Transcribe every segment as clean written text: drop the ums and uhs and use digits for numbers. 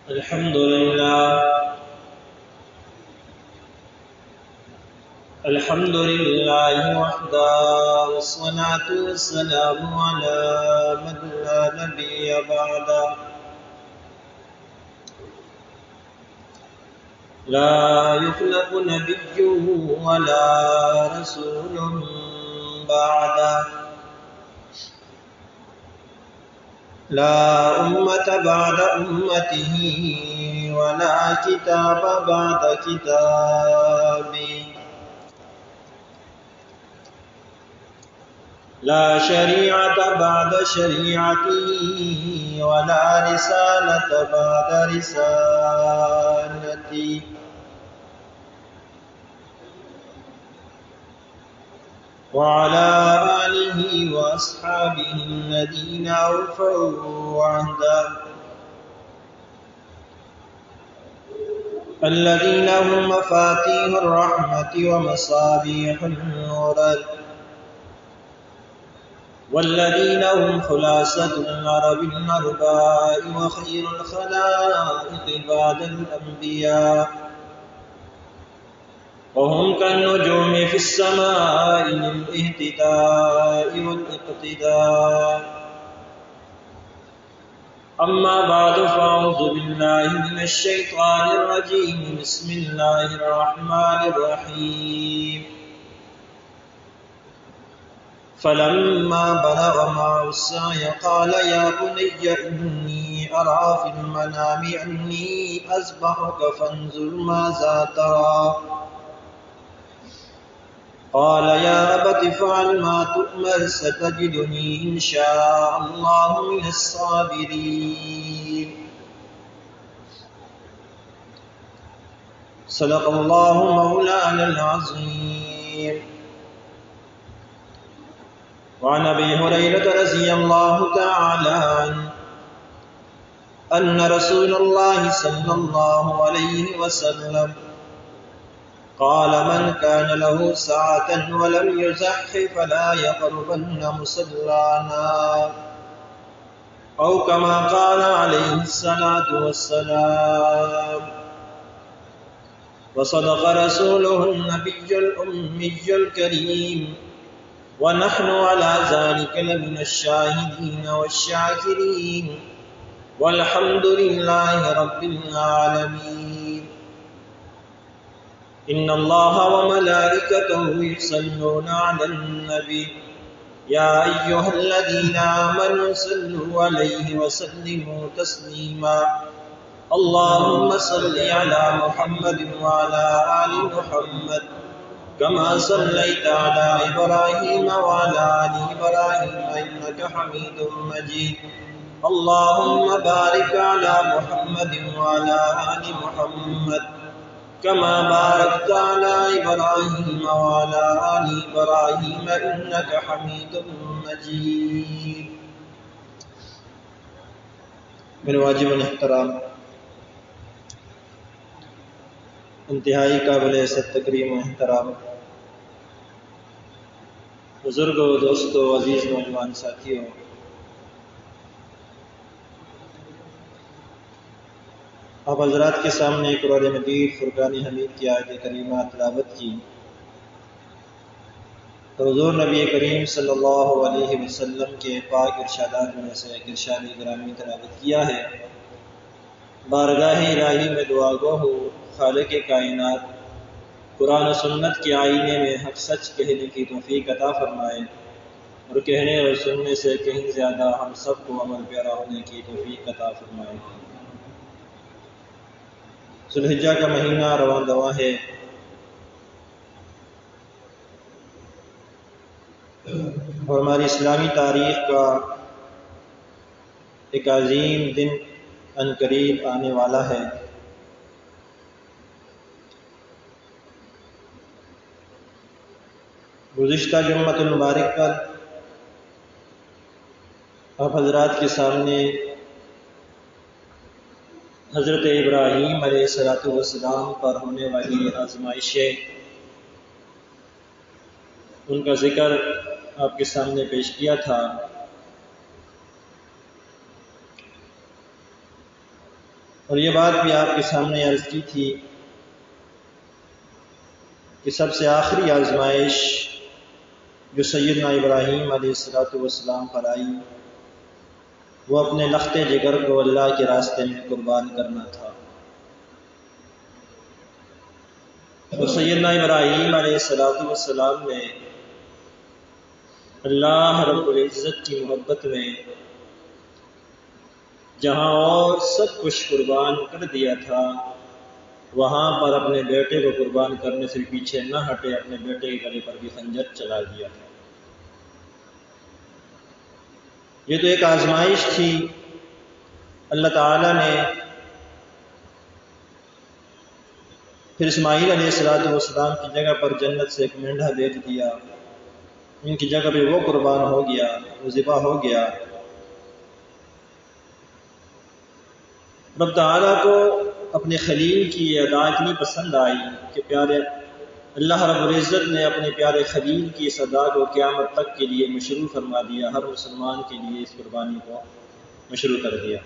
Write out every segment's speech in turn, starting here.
الحمد لله وحده، والصلاة والسلام على من لا نبي بعده. لا يخلق نبي ولا رسول بعده، لا أمة بعد أمته ولا كتاب بعد كتابه، لا شريعة بعد شريعتي ولا رسالة بعد رسالتي. وعلى آله وأصحابه الذين أوفوا عهده، الذين هم مفاتيح الرحمة ومصابيح النور، والذين هم خلاصة العرب الأرباء وخير الخلائق بعد الأنبياء، وهم كالنجوم في السماء للاهتداء والاقتداء. أما بعد، فأعوذ بالله من الشيطان الرجيم. بسم الله الرحمن الرحيم. فلما بلغ معه السعي قال يا بني إني أرى في المنام أني أذبحك فانظر ماذا ترى. قال يا أبت افعل ما تؤمر ستجدني إن شاء الله من الصابرين. صدق الله مولانا العظيم. وعن أبي هريرة رضي الله تعالى عنه أن رسول الله صلى الله عليه وسلم قال من كان له ساعة ولم يزح فلا يقربن مصلانا، أو كما قال عليه الصلاة والسلام. وصدق رسوله النبي الأمي الكريم، ونحن على ذلك لمن الشاهدين والشاكرين، والحمد لله رب العالمين. إن الله وملائكته يصلون على النبي يا أيها الذين آمنوا صلوا عليه وسلموا تسليما. اللهم صل على محمد وعلى آل محمد كما صليت على إبراهيم وعلى آل إبراهيم إنك حميد مجيد. اللهم بارك على محمد وعلى آل محمد كما باركت على إبراهيم وعلى آل إبراهيم إنك حميد مجيد. میرے واجب الاحترام، انتہائی قابل عزت تکریم و احترام بزرگوں، دوستوں، عزیز نوجوان ساتھیوں، آپ حضرات کے سامنے قرآن مجید فرقان حمید کی آیت کریمہ تلاوت کی اور حضور نبی کریم صلی اللہ علیہ وسلم کے پاک ارشادات میں سے ایک ارشاد گرامی تلاوت کیا ہے۔ بارگاہ الہی میں دعا گو ہو، خالق کائنات قرآن و سنت کے آئینے میں حق سچ کہنے کی توفیق عطا فرمائے، اور کہنے اور سننے سے کہیں زیادہ ہم سب کو عمل پیرا ہونے کی توفیق عطا فرمائے۔ ذوالحجہ کا مہینہ رواں دواں ہے، اور ہماری اسلامی تاریخ کا ایک عظیم دن عنقریب آنے والا ہے۔ گزشتہ جمعۃ المبارک پر آپ حضرات کے سامنے حضرت ابراہیم علیہ السلام پر ہونے والی آزمائشیں، ان کا ذکر آپ کے سامنے پیش کیا تھا۔ اور یہ بات بھی آپ کے سامنے عرض کی تھی کہ سب سے آخری آزمائش جو سیدنا ابراہیم علیہ السلام پر آئی وہ اپنے لخت جگر کو اللہ کے راستے میں قربان کرنا تھا۔ تو سیدنا ابراہیم علیہ السلام نے اللہ رب العزت کی محبت میں جہاں اور سب کچھ قربان کر دیا تھا وہاں پر اپنے بیٹے کو قربان کرنے سے پیچھے نہ ہٹے، اپنے بیٹے کے گلے پر بھی خنجر چلا دیا تھا۔ یہ تو ایک آزمائش تھی، اللہ تعالیٰ نے پھر اسماعیل علیہ السلام کی جگہ پر جنت سے ایک مینڈھا بھیج دیا، ان کی جگہ پہ وہ قربان ہو گیا، وہ ذبح ہو گیا۔ رب تعالیٰ کو اپنے خلیل کی یہ ادا اتنی پسند آئی کہ پیارے اللہ رب العزت نے اپنے پیارے خلیل کی اس ادا کو قیامت تک کے لیے مشروع فرما دیا، ہر مسلمان کے لیے اس قربانی کو مشروع کر دیا۔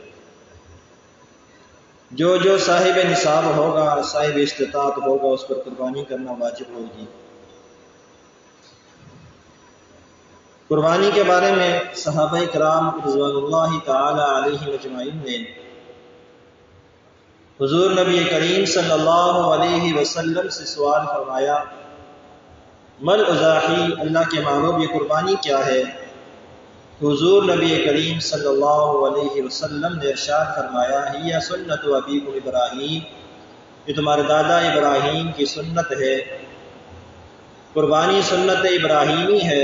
جو صاحب نصاب ہوگا، صاحب استطاعت ہوگا، اس پر قربانی کرنا واجب ہوگی۔ قربانی کے بارے میں صحابہ کرام رضوان اللہ تعالی علیہم اجمعین نے حضور نبی کریم صلی اللہ علیہ وسلم سے سوال فرمایا، مل اضاحی، اللہ کے محبوب یہ قربانی کیا ہے؟ حضور نبی کریم صلی اللہ علیہ وسلم نے ارشاد فرمایا، ہی سنت ابیکم ابراہیم، یہ تمہارے دادا ابراہیم کی سنت ہے، قربانی سنت ابراہیمی ہے۔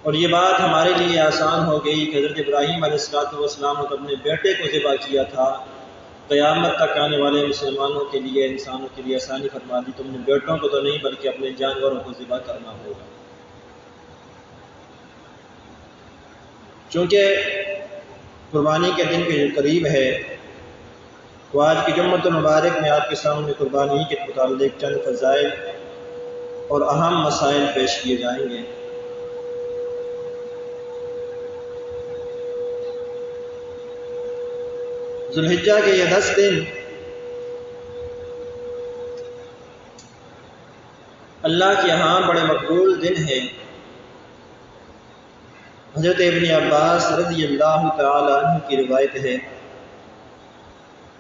اور یہ بات ہمارے لیے آسان ہو گئی کہ حضرت ابراہیم علیہ السلام نے اپنے بیٹے کو ذبح کیا تھا، قیامت تک آنے والے مسلمانوں کے لیے، انسانوں کے لیے آسانی فرما دی، تم نے بیٹوں کو تو نہیں بلکہ اپنے جانوروں کو ذبح کرنا ہوگا۔ چونکہ قربانی کے دن کے قریب ہے تو آج کی جمعۃ المبارک میں آپ کے سامنے قربانی کے متعلق چند فضائل اور اہم مسائل پیش کیے جائیں گے۔ ذوالحجہ کے یہ 10 دن اللہ کے ہاں بڑے مقبول دن ہیں۔ حضرت ابن عباس رضی اللہ تعالی عنہ کی روایت ہے،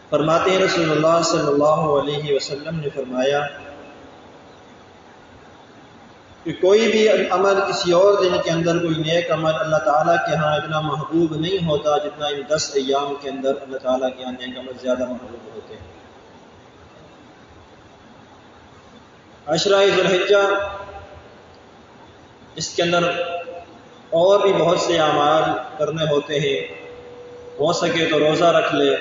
فرماتے ہیں رسول اللہ صلی اللہ علیہ وسلم نے فرمایا کہ کوئی بھی عمل کسی اور دن کے اندر، کوئی نیک عمل اللہ تعالیٰ کے ہاں اتنا محبوب نہیں ہوتا جتنا ان 10 ایام کے اندر اللہ تعالیٰ کے ہاں نیک عمل زیادہ محبوب ہوتے ہیں۔ عشرہ ذوالحجہ، اس کے اندر اور بھی بہت سے اعمال کرنے ہوتے ہیں، ہو سکے تو روزہ رکھ لے،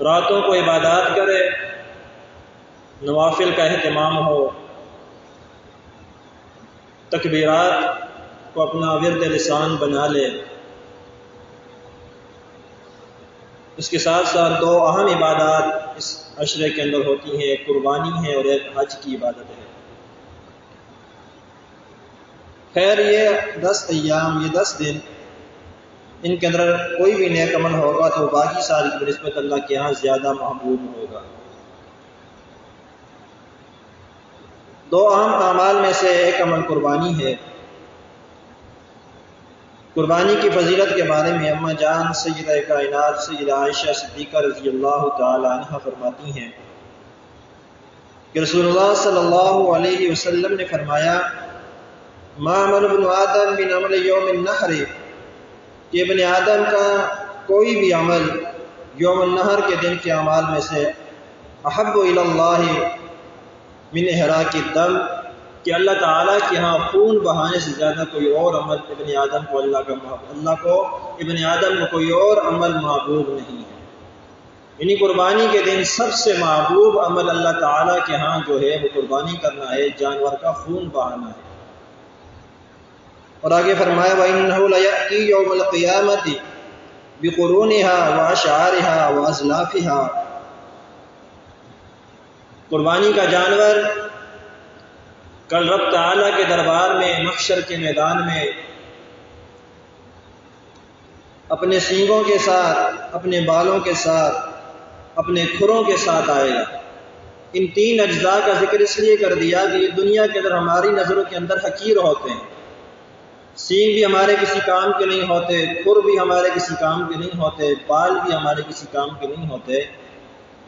راتوں کو عبادات کرے، نوافل کا اہتمام ہو، تکبیرات کو اپنا ورد لسان بنا لے۔ اس کے ساتھ ساتھ 2 اہم عبادات اس عشرے کے اندر ہوتی ہیں، ایک قربانی ہے اور ایک حج کی عبادت ہے۔ خیر یہ 10 ایام، یہ 10 دن، ان کے اندر کوئی بھی نیک عمل ہوگا تو باقی ساری کی نسبت اللہ کے ہاں زیادہ محبوب ہوگا۔ 2 اہم اعمال میں سے ایک عمل قربانی ہے۔ قربانی کی فضیلت کے بارے میں اماں جان سیدہ کائنات سیدہ عائشہ صدیقہ رضی اللہ تعالی عنہ فرماتی ہیں کہ رسول اللہ صلی اللہ علیہ وسلم نے فرمایا، ما عمل ابن آدم من عمل یوم النحر، کہ ابن آدم کا کوئی بھی عمل یوم النحر کے دن کے اعمال میں سے احب الی اللہ من احراق الدم، کہ اللہ تعالیٰ کے ہاں خون بہانے سے زیادہ کوئی اور عمل ابن آدم کو اللہ کو ابن آدم کو کوئی اور عمل محبوب نہیں ہے۔ یعنی قربانی کے دن سب سے محبوب عمل اللہ تعالیٰ کے ہاں جو ہے وہ قربانی کرنا ہے، جانور کا خون بہانا ہے۔ اور آگے فرمایا وَإِنَّهُ لَيَأْتِي يَوْمَ الْقِيَامَةِ بِقُرُونِهَا وَأَشْعَارِهَا وَأَزْلَافِهَا، قربانی کا جانور کل رب تعالیٰ کے دربار میں محشر کے میدان میں اپنے سینگوں کے ساتھ، اپنے بالوں کے ساتھ، اپنے کھروں کے ساتھ آئے گا۔ ان تین اجزاء کا ذکر اس لیے کر دیا کہ یہ دنیا کے اندر ہماری نظروں کے اندر حقیر ہوتے ہیں۔ سینگ بھی ہمارے کسی کام کے نہیں ہوتے، کھر بھی ہمارے کسی کام کے نہیں ہوتے، بال بھی ہمارے کسی کام کے نہیں ہوتے۔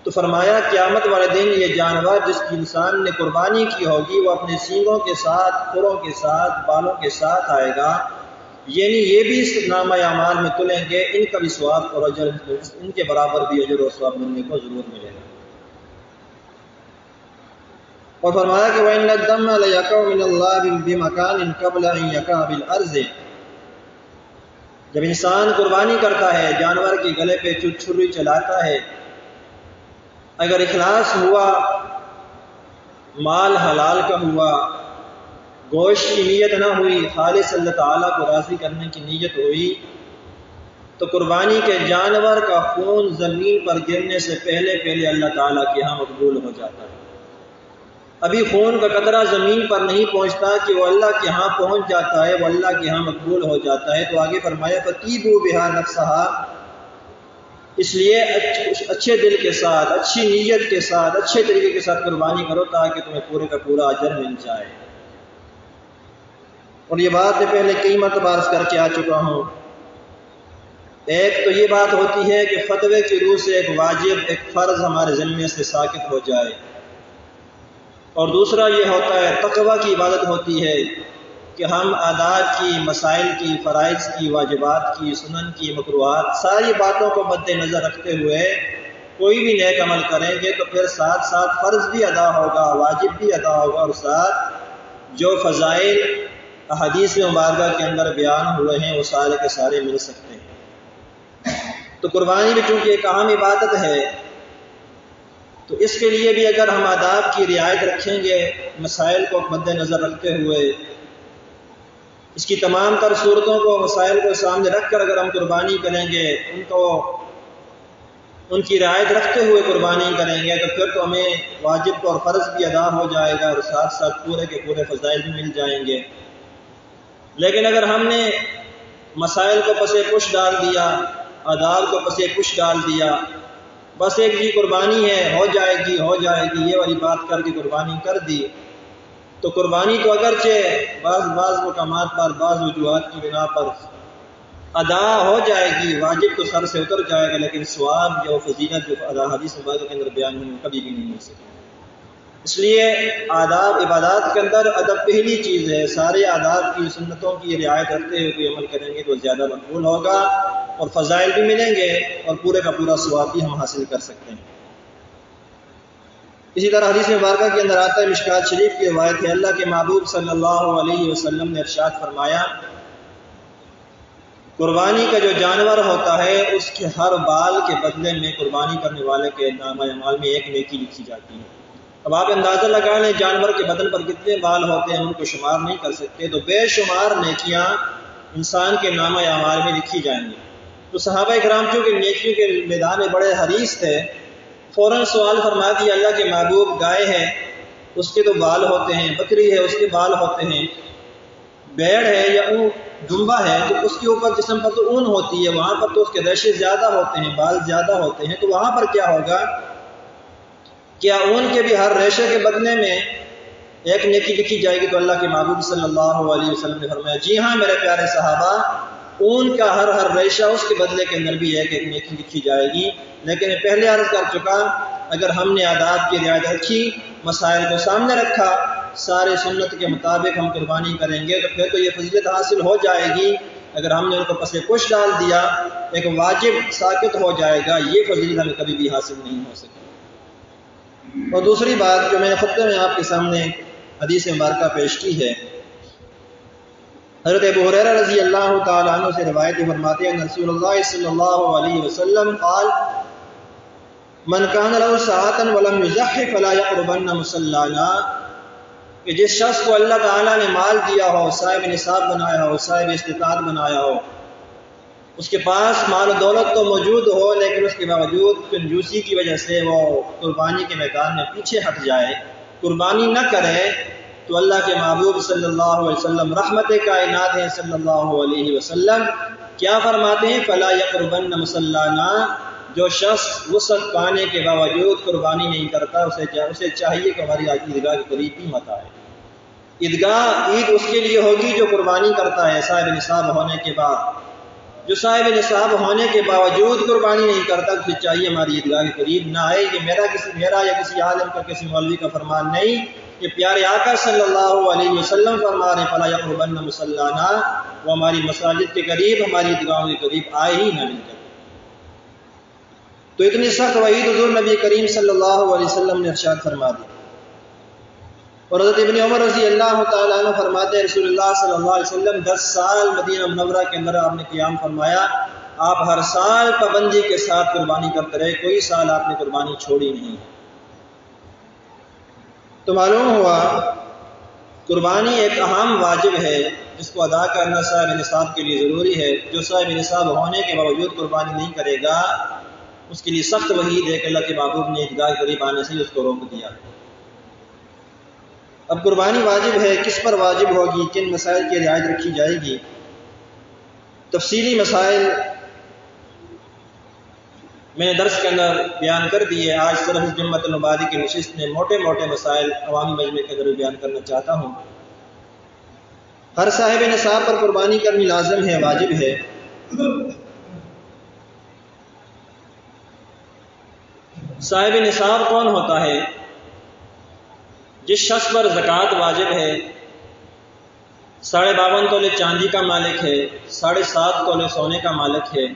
تو فرمایا قیامت والے دن یہ جانور جس کی انسان نے قربانی کی ہوگی وہ اپنے سینگوں کے ساتھ، کھروں کے ساتھ، بالوں کے ساتھ آئے گا، یعنی یہ بھی اس نامہ اعمال میں تلیں گے، ان کا بھی ثواب اور اجر ان کے برابر بھی اجر و ثواب ملنے کو ضرور ملے گا۔ اور فرمایا کہ وَإِنَّ الدَّمَّ لَيَقَعُ مِنَ اللَّهِ بِمَكَانٍ قَبْلَ أَن يَقَعَ بِالْأَرْضِ۔ جب انسان قربانی کرتا ہے، جانور کے گلے پہ چھری چلاتا ہے، اگر اخلاص ہوا، مال حلال کا ہوا، گوشت کی نیت نہ ہوئی، خالص اللہ تعالیٰ کو راضی کرنے کی نیت ہوئی، تو قربانی کے جانور کا خون زمین پر گرنے سے پہلے اللہ تعالیٰ کے ہاں مقبول ہو جاتا ہے۔ ابھی خون کا قطرہ زمین پر نہیں پہنچتا کہ وہ اللہ کے ہاں پہنچ جاتا ہے، وہ اللہ کے ہاں مقبول ہو جاتا ہے۔ تو آگے فرمایا فَطِيبُوا بِهَا نَفْسَهَا، اس لیے اچھے دل کے ساتھ، اچھی نیت کے ساتھ، اچھے طریقے کے ساتھ قربانی کرو تاکہ تمہیں پورے کا پورا اجر مل جائے۔ اور یہ بات میں پہلے کئی مرتبہ عرض کر کے آ چکا ہوں۔ ایک تو یہ بات ہوتی ہے کہ فتوے کی روح سے ایک واجب، ایک فرض ہمارے ذمے سے ساقط ہو جائے، اور دوسرا یہ ہوتا ہے تقوی کی عبادت ہوتی ہے کہ ہم آداب کی، مسائل کی، فرائض کی، واجبات کی، سنن کی، مکروہات، ساری باتوں کو مد نظر رکھتے ہوئے کوئی بھی نیک عمل کریں گے تو پھر ساتھ ساتھ فرض بھی ادا ہوگا، واجب بھی ادا ہوگا، اور ساتھ جو فضائل احادیث مبارکہ کے اندر بیان ہوئے ہیں وہ سارے کے سارے مل سکتے ہیں۔ تو قربانی بھی چونکہ ایک اہم عبادت ہے، تو اس کے لیے بھی اگر ہم آداب کی رعایت رکھیں گے، مسائل کو مد نظر رکھتے ہوئے، اس کی تمام تر صورتوں کو، مسائل کو سامنے رکھ کر اگر ہم قربانی کریں گے، ان کی رعایت رکھتے ہوئے قربانی کریں گے، تو پھر تو ہمیں واجب اور فرض بھی ادا ہو جائے گا اور ساتھ ساتھ پورے کے پورے فضائل بھی مل جائیں گے۔ لیکن اگر ہم نے مسائل کو پسے پش ڈال دیا، آداب کو پسے پش ڈال دیا، بس ایک جی قربانی ہے، ہو جائے گی یہ والی بات کر کے قربانی کر دی، تو قربانی تو اگرچہ بعض مقامات پر، بعض وجوہات کی بنا پر ادا ہو جائے گی، واجب تو سر سے اتر جائے گا، لیکن ثواب جو فضیلت جو حدیث مبارکہ کے اندر بیان ہوئی کبھی بھی نہیں مل سکتی۔ اس لیے آداب عبادات کے اندر ادب پہلی چیز ہے، سارے آداب کی، سنتوں کی رعایت رکھتے ہوئے کوئی عمل کریں گے تو زیادہ مقبول ہوگا اور فضائل بھی ملیں گے اور پورے کا پورا ثواب بھی ہم حاصل کر سکتے ہیں۔ اسی طرح حدیث مبارکہ کے اندر آتا ہے، مشکات شریف کی روایت ہے، اللہ کے محبوب صلی اللہ علیہ وسلم نے ارشاد فرمایا، قربانی کا جو جانور ہوتا ہے اس کے ہر بال کے بدلے میں قربانی کرنے والے کے نامہ اعمال میں ایک نیکی لکھی جاتی ہے۔ اب آپ اندازہ لگا لیں جانور کے بدن پر کتنے بال ہوتے ہیں، ان کو شمار نہیں کر سکتے، تو بے شمار نیکیاں انسان کے نامہ اعمال میں لکھی جائیں گی۔ تو صحابہ کرام چونکہ نیکیوں کے میدان میں بڑے حریص تھے، فوراً سوال فرما دیا، اللہ کے محبوب گائے ہے اس کے تو بال ہوتے ہیں، بکری ہے اس کے بال ہوتے ہیں، بیڑ ہے یا ڈمبا ہے تو اس کے اوپر جسم پر تو اون ہوتی ہے، وہاں پر تو اس کے ریشے زیادہ ہوتے ہیں، بال زیادہ ہوتے ہیں، تو وہاں پر کیا ہوگا؟ کیا اون کے بھی ہر ریشے کے بدلے میں ایک نیکی لکھی جائے گی؟ تو اللہ کے محبوب صلی اللہ علیہ وسلم نے فرمایا، جی ہاں میرے پیارے صحابہ، اون کا ہر ریشہ اس کے بدلے کے اندر بھی ایک نیکی لکھی جائے گی۔ لیکن میں پہلے عرض کر چکا، اگر ہم نے آداب کی رعایت رکھی، مسائل کو سامنے رکھا، سارے سنت کے مطابق ہم قربانی کریں گے، تو پھر تو یہ فضیلت حاصل ہو جائے گی۔ اگر ہم نے ان کو پس پش ڈال دیا، ایک واجب ساقط ہو جائے گا، یہ فضیلت ہمیں کبھی بھی حاصل نہیں ہو سکتی۔ اور دوسری بات جو میں نے خطبے میں آپ کے سامنے حدیث مبارکہ پیش کی ہے، حضرت ابو ہریرہ رضی اللہ تعالیٰ عنہ سے روایت فرماتے ہیں، رسول اللہ صلی اللہ علیہ وسلم قال من کان له ساعة ولم یضح فلا یقربن مصلانا، کہ جس شخص کو اللہ تعالیٰ نے مال دیا ہو، صاحب نصاب بنایا ہو، صاحب استطاعت بنایا ہو، اس کے پاس مال و دولت تو موجود ہو لیکن اس کے باوجود کنجوسی کی وجہ سے وہ قربانی کے میدان میں پیچھے ہٹ جائے، قربانی نہ کرے، تو اللہ کے محبوب صلی اللہ علیہ وسلم رحمت کائنات ہیں صلی اللہ علیہ وسلم کیا فرماتے ہیں؟ فلا یقربن مصلانا، جو شخص وسعت پانے کے باوجود قربانی نہیں کرتا اسے چاہیے کہ ہماری عیدگاہ کے قریب بھی مت آئے۔ عید اس کے لیے ہوگی جو قربانی کرتا ہے صاحب نصاب ہونے کے بعد۔ جو صاحب نصاب ہونے کے باوجود قربانی نہیں کرتا اسے چاہیے ہماری عیدگاہ کے قریب نہ آئے۔ یہ میرا یا کسی عالم کا کسی مولوی کا فرمان نہیں، یہ پیارے آقا صلی اللہ علیہ وسلم فرما رہے فلا یقربن مصلانا، وہ ہماری مساجد کے قریب ہماری عیدگاہوں کے قریب آئے ہی نہ مل کر۔ تو اتنی سخت وعید حضور نبی کریم صلی اللہ علیہ وسلم نے ارشاد فرما دی۔ اور حضرت ابن عمر رضی اللہ تعالیٰ عنہ فرماتے ہیں رسول اللہ صلی اللہ علیہ وسلم 10 سال مدینہ منورہ کے اندر آپ نے قیام فرمایا، آپ ہر سال پابندی کے ساتھ قربانی کرتے رہے، کوئی سال آپ نے قربانی چھوڑی نہیں۔ تو معلوم ہوا قربانی ایک اہم واجب ہے جس کو ادا کرنا صاحب نصاب کے لیے ضروری ہے۔ جو صاحب نصاب ہونے کے باوجود قربانی نہیں کرے گا اس کے لیے سخت وعید ہے کہ اللہ کے محبوب نے عیدگاہ کے قریب آنے سے اس کو روک دیا۔ اب قربانی واجب ہے، کس پر واجب ہوگی، کن مسائل کی رعایت رکھی جائے گی، تفصیلی مسائل میں نے درس کے اندر بیان کر دیے۔ آج صرف اس جمعۃ المبارک کی نشست میں موٹے موٹے مسائل عوامی مجمع کے اندر بیان کرنا چاہتا ہوں۔ ہر صاحب نصاب پر قربانی کرنی لازم ہے، واجب ہے۔ صاحب نصاب کون ہوتا ہے؟ جس شخص پر زکوٰۃ واجب ہے، 52.5 تولے چاندی کا مالک ہے، 7.5 تولے سونے کا مالک ہے،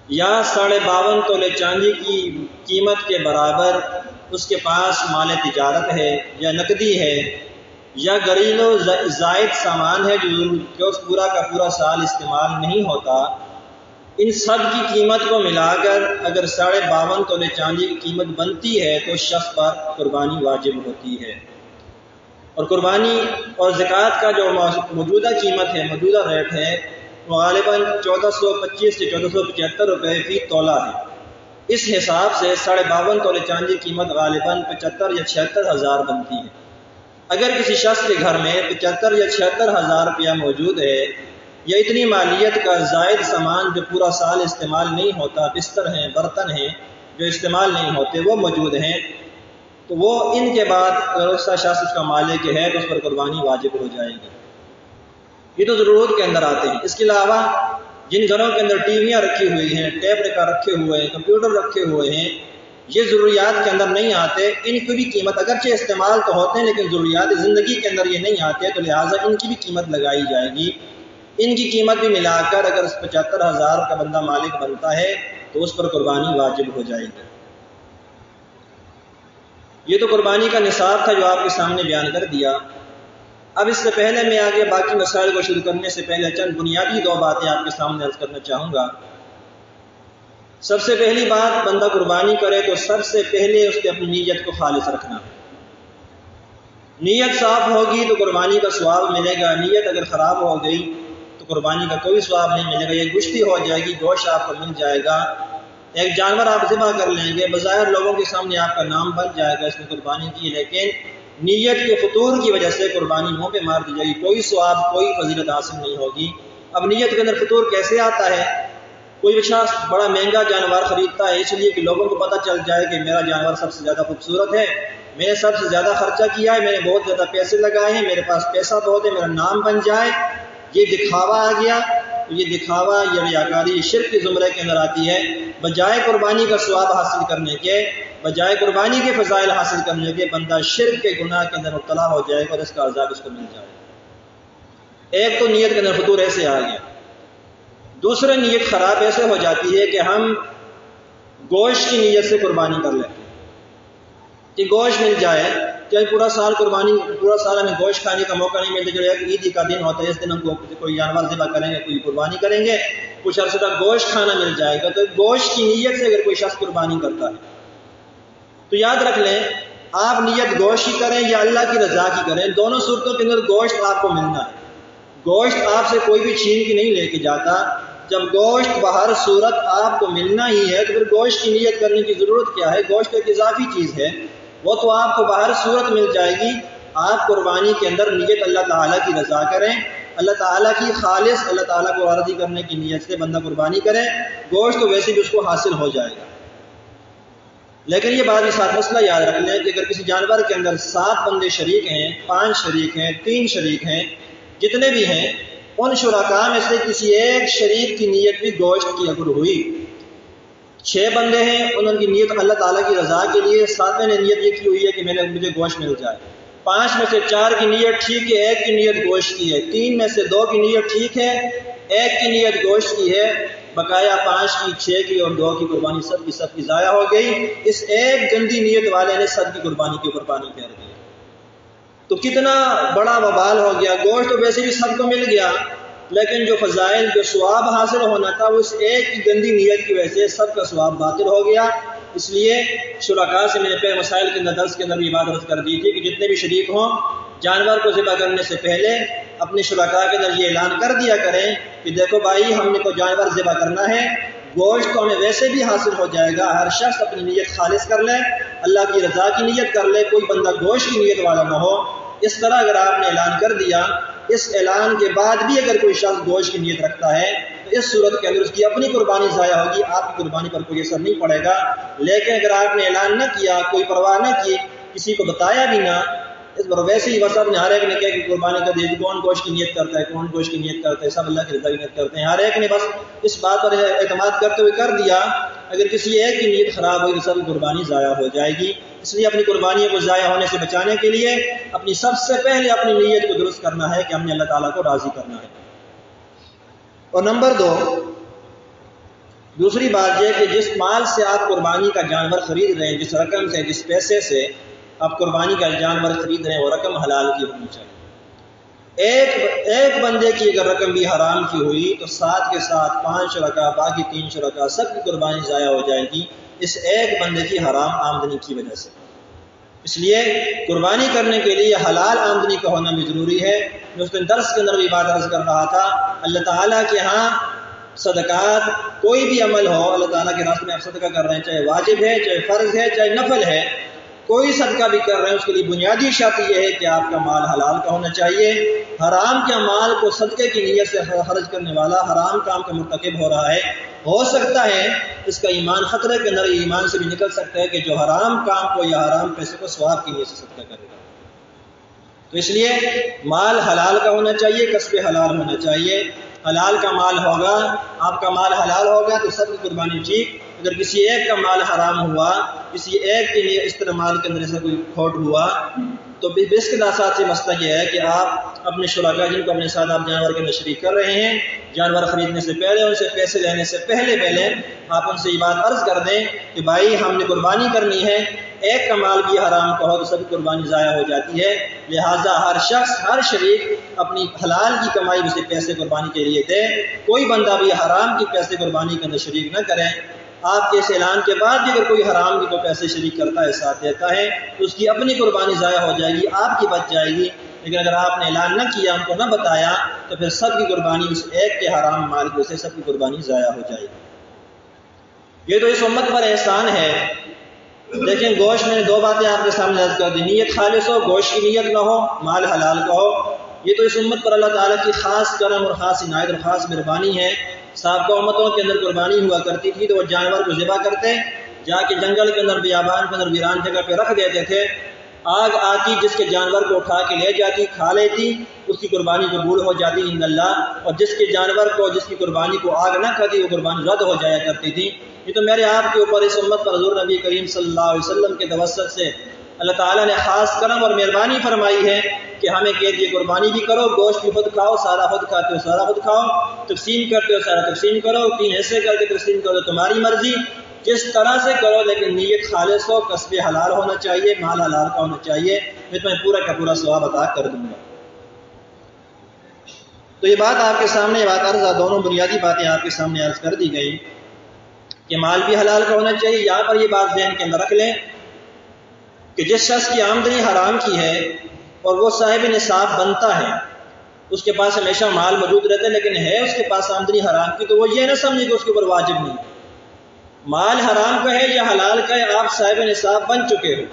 یا 52.5 تولے چاندی کی قیمت کے برابر اس کے پاس مال تجارت ہے یا نقدی ہے، یا گھریلو زائد سامان ہے جو پورا کا پورا سال استعمال نہیں ہوتا، ان سب کی قیمت کو ملا کر اگر 52.5 تولے چاندی کی قیمت بنتی ہے تو اس شخص پر قربانی واجب ہوتی ہے۔ اور قربانی اور زکوٰۃ کا جو موجودہ قیمت ہے، موجودہ ریٹ ہے، وہ غالباً 1425 سے 1475 روپے فی تولہ ہے۔ اس حساب سے 52.5 تولے چاندی کی قیمت غالباً 75 یا 76 ہزار بنتی ہے۔ اگر کسی شخص کے گھر میں 75 یا 76 ہزار روپیہ موجود ہے، یا اتنی مالیت کا زائد سامان جو پورا سال استعمال نہیں ہوتا، بستر ہیں، برتن ہیں جو استعمال نہیں ہوتے وہ موجود ہیں، تو وہ ان کے بعد اگر اس کا شخص اس کا مالک ہے تو اس پر قربانی واجب ہو جائے گی۔ یہ تو ضرورت کے اندر آتے ہیں۔ اس کے علاوہ جن گھروں کے اندر ٹی ویاں رکھی ہوئی ہیں، ٹیپ ریکارڈر رکھے ہوئے ہیں، کمپیوٹر رکھے ہوئے ہیں، یہ ضروریات کے اندر نہیں آتے، ان کی بھی قیمت اگرچہ استعمال تو ہوتے ہیں لیکن ضروریات زندگی کے اندر یہ نہیں آتے، تو لہٰذا ان کی بھی قیمت لگائی جائے گی۔ ان کی قیمت بھی ملا کر اگر 75 ہزار کا بندہ مالک بنتا ہے تو اس پر قربانی واجب ہو جائے گی۔ یہ تو قربانی کا نصاب تھا جو آپ کے سامنے بیان کر دیا۔ اب اس سے پہلے میں آگے باقی مسائل کو شروع کرنے سے پہلے چند بنیادی 2 باتیں آپ کے سامنے عرض کرنا چاہوں گا۔ سب سے پہلی بات، بندہ قربانی کرے تو سب سے پہلے اس کے اپنی نیت کو خالص رکھنا ہے۔ نیت صاف ہوگی تو قربانی کا ثواب ملے گا، نیت اگر خراب ہو گئی تو قربانی کا کوئی ثواب نہیں ملے گا، یہ گشتی ہو جائے گی، گوشت آپ کو مل جائے گا، ایک جانور آپ ذبح کر لیں گے، بظاہر لوگوں کے سامنے آپ کا نام بن جائے گا اس نے قربانی کی، لیکن نیت کے فطور کی وجہ سے قربانی منہ پہ مار دی جائے گی، کوئی ثواب کوئی فضیلت حاصل نہیں ہوگی۔ اب نیت کے اندر فطور کیسے آتا ہے؟ کوئی شخص بڑا مہنگا جانور خریدتا ہے اس لیے کہ لوگوں کو پتہ چل جائے کہ میرا جانور سب سے زیادہ خوبصورت ہے، میں نے سب سے زیادہ خرچہ کیا ہے، میں نے بہت زیادہ پیسے لگائے ہیں، میرے پاس پیسہ بہت ہے، میرا نام بن جائے، یہ دکھاوا آ گیا۔ یہ دکھاوا، یہ ریاکاری شرک کے زمرے کے اندر آتی ہے۔ بجائے قربانی کا ثواب حاصل کرنے کے، بجائے قربانی کے فضائل حاصل کرنے کے، بندہ شرک کے گناہ کے اندر مبتلا ہو جائے گا اور اس کا عذاب اس کو مل جائے گا۔ ایک تو نیت کے اندر فطور ایسے آ گیا۔ دوسرے نیت خراب ایسے ہو جاتی ہے کہ ہم گوشت کی نیت سے قربانی کر لیتے ہیں کہ گوشت مل جائے، کہ پورا سال ہمیں گوشت کھانے کا موقع نہیں ملتا، جو ایک عید کا دن ہوتا ہے اس دن ہم کوئی جانور ذبح کریں گے، کوئی قربانی کریں گے، کچھ عرصے تک گوشت کھانا مل جائے گا۔ تو گوشت کی نیت سے اگر کوئی شخص قربانی کرتا ہے تو یاد رکھ لیں، آپ نیت گوشت کی کریں یا اللہ کی رضا کی کریں، دونوں صورتوں کے اندر گوشت آپ کو ملنا ہے۔ گوشت آپ سے کوئی بھی چھین کے نہیں لے کے جاتا۔ جب گوشت بہر صورت آپ کو ملنا ہی ہے تو پھر گوشت کی نیت کرنے کی ضرورت کیا ہے؟ گوشت ایک اضافی چیز ہے، وہ تو آپ کو بہر صورت مل جائے گی۔ آپ قربانی کے اندر نیت اللہ تعالیٰ کی رضا کریں، اللہ تعالیٰ کی خالص، اللہ تعالیٰ کو راضی کرنے کی نیت سے بندہ قربانی کرے، گوشت تو ویسے بھی اس کو حاصل ہو جائے گا۔ لیکن یہ بات کے ساتھ مسئلہ یاد رکھ لیں کہ اگر کسی جانور کے اندر 7 بندے شریک ہیں، 5 شریک ہیں، 3 شریک ہیں، جتنے بھی ہیں، ان شرکاء میں سے کسی ایک شریک کی نیت بھی گوشت کی اگر ہوئی، 6 بندے ہیں، ان کی نیت اللہ تعالیٰ کی رضا کے لیے، 7ویں نے نیت یہ کی ہوئی ہے کہ مجھے گوشت مل جائے، 5 میں سے 4 کی نیت ٹھیک ہے، 1 کی نیت گوشت کی ہے، 3 میں سے 2 کی نیت ٹھیک ہے، 1 کی نیت گوشت کی ہے، بقایا 5 کی، 6 کی اور 2 کی قربانی سب کی ضائع ہو گئی۔ اس ایک گندی نیت والے نے سب کی قربانی کے اوپر پانی پھیر دیا، تو کتنا بڑا وبال ہو گیا۔ گوشت تو ویسے بھی سب کو مل گیا، لیکن جو فضائل، جو ثواب حاصل ہونا تھا، وہ اس ایک کی گندی نیت کی وجہ سے سب کا ثواب باطل ہو گیا۔ اس لیے شرکاء سے میں نے پہلے مسائل کے اندر درس کے اندر بھی بات عرض کر دی تھی کہ جتنے بھی شریک ہوں، جانور کو ذبح کرنے سے پہلے اپنے شرکاء کے اندر یہ اعلان کر دیا کریں کہ دیکھو بھائی، ہم نے کو جانور ذبح کرنا ہے، گوشت تو ہمیں ویسے بھی حاصل ہو جائے گا، ہر شخص اپنی نیت خالص کر لے، اللہ کی رضا کی نیت کر لے، کوئی بندہ گوشت کی نیت والا نہ ہو۔ اس طرح اگر آپ نے اعلان کر دیا، اس اعلان کے بعد بھی اگر کوئی شخص گوشت کی نیت رکھتا ہے تو اس صورت کے اندر اس کی اپنی قربانی ضائع ہوگی، آپ کی قربانی پر کوئی اثر نہیں پڑے گا۔ لیکن اگر آپ نے اعلان نہ کیا، کوئی پرواہ نہ کی، کسی کو بتایا بھی نہ، اس پر ویسے ہی بس نے ہر ایک نے کہا کہ قربانی کر دی، کون گوشت کی نیت کرتا ہے، کون گوشت کی نیت کرتا ہے، سب اللہ کی رضا کی نیت کرتے ہیں، ہر ایک نے بس اس بات پر اعتماد کرتے ہوئے کر دیا، اگر کسی ایک کی نیت خراب ہوئی تو سب قربانی ضائع ہو جائے گی۔ اس لیے اپنی قربانیوں کو ضائع ہونے سے بچانے کے لیے اپنی سب سے پہلے اپنی نیت کو درست کرنا ہے کہ ہم نے اللہ تعالیٰ کو راضی کرنا ہے۔ اور نمبر 2، دوسری بات یہ کہ جس مال سے آپ قربانی کا جانور خرید رہے ہیں، جس رقم سے، جس پیسے سے آپ قربانی کا جانور خرید رہے ہیں، وہ رقم حلال کی ہونی چاہیے۔ ایک بندے کی اگر رقم بھی حرام کی ہوئی تو ساتھ کے ساتھ 5 شرکاء، باقی 3 شرکاء، سب کی قربانی ضائع ہو جائے گی اس ایک بندے کی حرام آمدنی کی وجہ سے۔ اس لیے قربانی کرنے کے لیے حلال آمدنی کا ہونا بھی ضروری ہے۔ میں اس دن درس کے اندر بھی بات عرض کر رہا تھا، اللہ تعالیٰ کے ہاں صدقات، کوئی بھی عمل ہو، اللہ تعالیٰ کے راستے میں آپ صدقہ کر رہے ہیں، چاہے واجب ہے، چاہے فرض ہے، چاہے نفل ہے، کوئی صدقہ بھی کر رہے ہیں، اس کے لیے بنیادی شرط یہ ہے کہ آپ کا مال حلال کا ہونا چاہیے۔ حرام کے مال کو صدقے کی نیت سے خرچ کرنے والا حرام کام کا مرتکب ہو رہا ہے۔ ہو سکتا ہے اس کا ایمان خطرے کے اندر، ایمان سے بھی نکل سکتا ہے کہ جو حرام کام کو یا حرام پیسے کو ثواب کی نیت سے صدقہ کرے گا۔ تو اس لیے مال حلال کا ہونا چاہیے، کسب حلال ہونا چاہیے۔ حلال کا مال ہوگا، آپ کا مال حلال ہوگا تو سب کی قربانی ٹھیک۔ اگر کسی ایک کا مال حرام ہوا، کسی ایک کے لیے استعمال کے اندر ایسا کوئی کھوٹ ہوا، تو اس کے ساتھ مسئلہ یہ ہے کہ آپ اپنے شرکاء جن کو اپنے ساتھ آپ جانور کے اندر شریک کر رہے ہیں، جانور خریدنے سے پہلے، ان سے پیسے لینے سے پہلے آپ ان سے یہ بات عرض کر دیں کہ بھائی ہم نے قربانی کرنی ہے، ایک کا مال بھی حرام کا ہو تو سب قربانی ضائع ہو جاتی ہے، لہٰذا ہر شخص، ہر شریک اپنی حلال کی کمائی میں سے پیسے قربانی کے لیے دے، کوئی بندہ بھی حرام کی پیسے قربانی کے اندر شریک نہ کرے۔ آپ کے اس اعلان کے بعد بھی اگر کوئی حرام کی تو پیسے شریک کرتا ہے، ساتھ دیتا ہے، تو اس کی اپنی قربانی ضائع ہو جائے گی، آپ کی بچ جائے گی۔ لیکن اگر آپ نے اعلان نہ کیا، ان کو نہ بتایا، تو پھر سب کی قربانی اس ایک کے حرام مال کی وجہ سے سب کی قربانی ضائع ہو جائے گی۔ یہ تو اس امت پر احسان ہے۔ لیکن گوشت میں نے 2 باتیں آپ کے سامنے عرض کر دی، نیت خالص ہو، گوشت کی نیت نہ ہو، مال حلال کا ہو۔ یہ تو اس امت پر اللہ تعالیٰ کی خاص کرم اور خاص عنایت اور خاص مہربانی ہے۔ سابقہ امتوں کے اندر قربانی ہوا کرتی تھی تو وہ جانور کو ذبح کرتے، جا کے جنگل کے اندر، بیابان کے اندر، ویران جگہ پہ رکھ دیتے تھے، آگ آتی جس کے جانور کو اٹھا کے لے جاتی، کھا لیتی، اس کی قربانی قبول ہو جاتی عند اللہ، اور جس کے جانور کو، جس کی قربانی کو آگ نہ کھاتی، وہ قربانی رد ہو جایا کرتی تھی۔ یہ تو میرے آپ کے اوپر اس امت پر حضور نبی کریم صلی اللہ علیہ وسلم کے توسط سے اللہ تعالیٰ نے خاص کرم اور مہربانی فرمائی ہے کہ ہمیں کہہ دیے قربانی بھی کرو، گوشت بھی خود کھاؤ، سارا خود کھاتے ہو سارا خود کھاؤ، تقسیم کرتے ہو سارا تقسیم کرو، 3 حصے کر کے تقسیم کرو، تمہاری مرضی، جس طرح سے کرو، لیکن نیت خالص ہو، کسب حلال ہونا چاہیے، مال حلال کا ہونا چاہیے، میں تمہیں پورا کا پورا ثواب عطا کر دوں گا۔ تو یہ بات آپ کے سامنے، یہ بات عرض، دونوں بنیادی باتیں آپ کے سامنے عرض کر دی گئی کہ مال بھی حلال کا ہونا چاہیے۔ یہاں پر یہ بات ذہن کے اندر رکھ لیں کہ جس شخص کی آمدنی حرام کی ہے اور وہ صاحب نصاب بنتا ہے، اس کے پاس ہمیشہ مال موجود رہتا ہے، لیکن ہے اس کے پاس آمدنی حرام کی، تو وہ یہ نہ سمجھے کہ اس کے اوپر واجب نہیں، مال حرام کا ہے یا حلال کا ہے، آپ صاحب نصاب بن چکے ہو،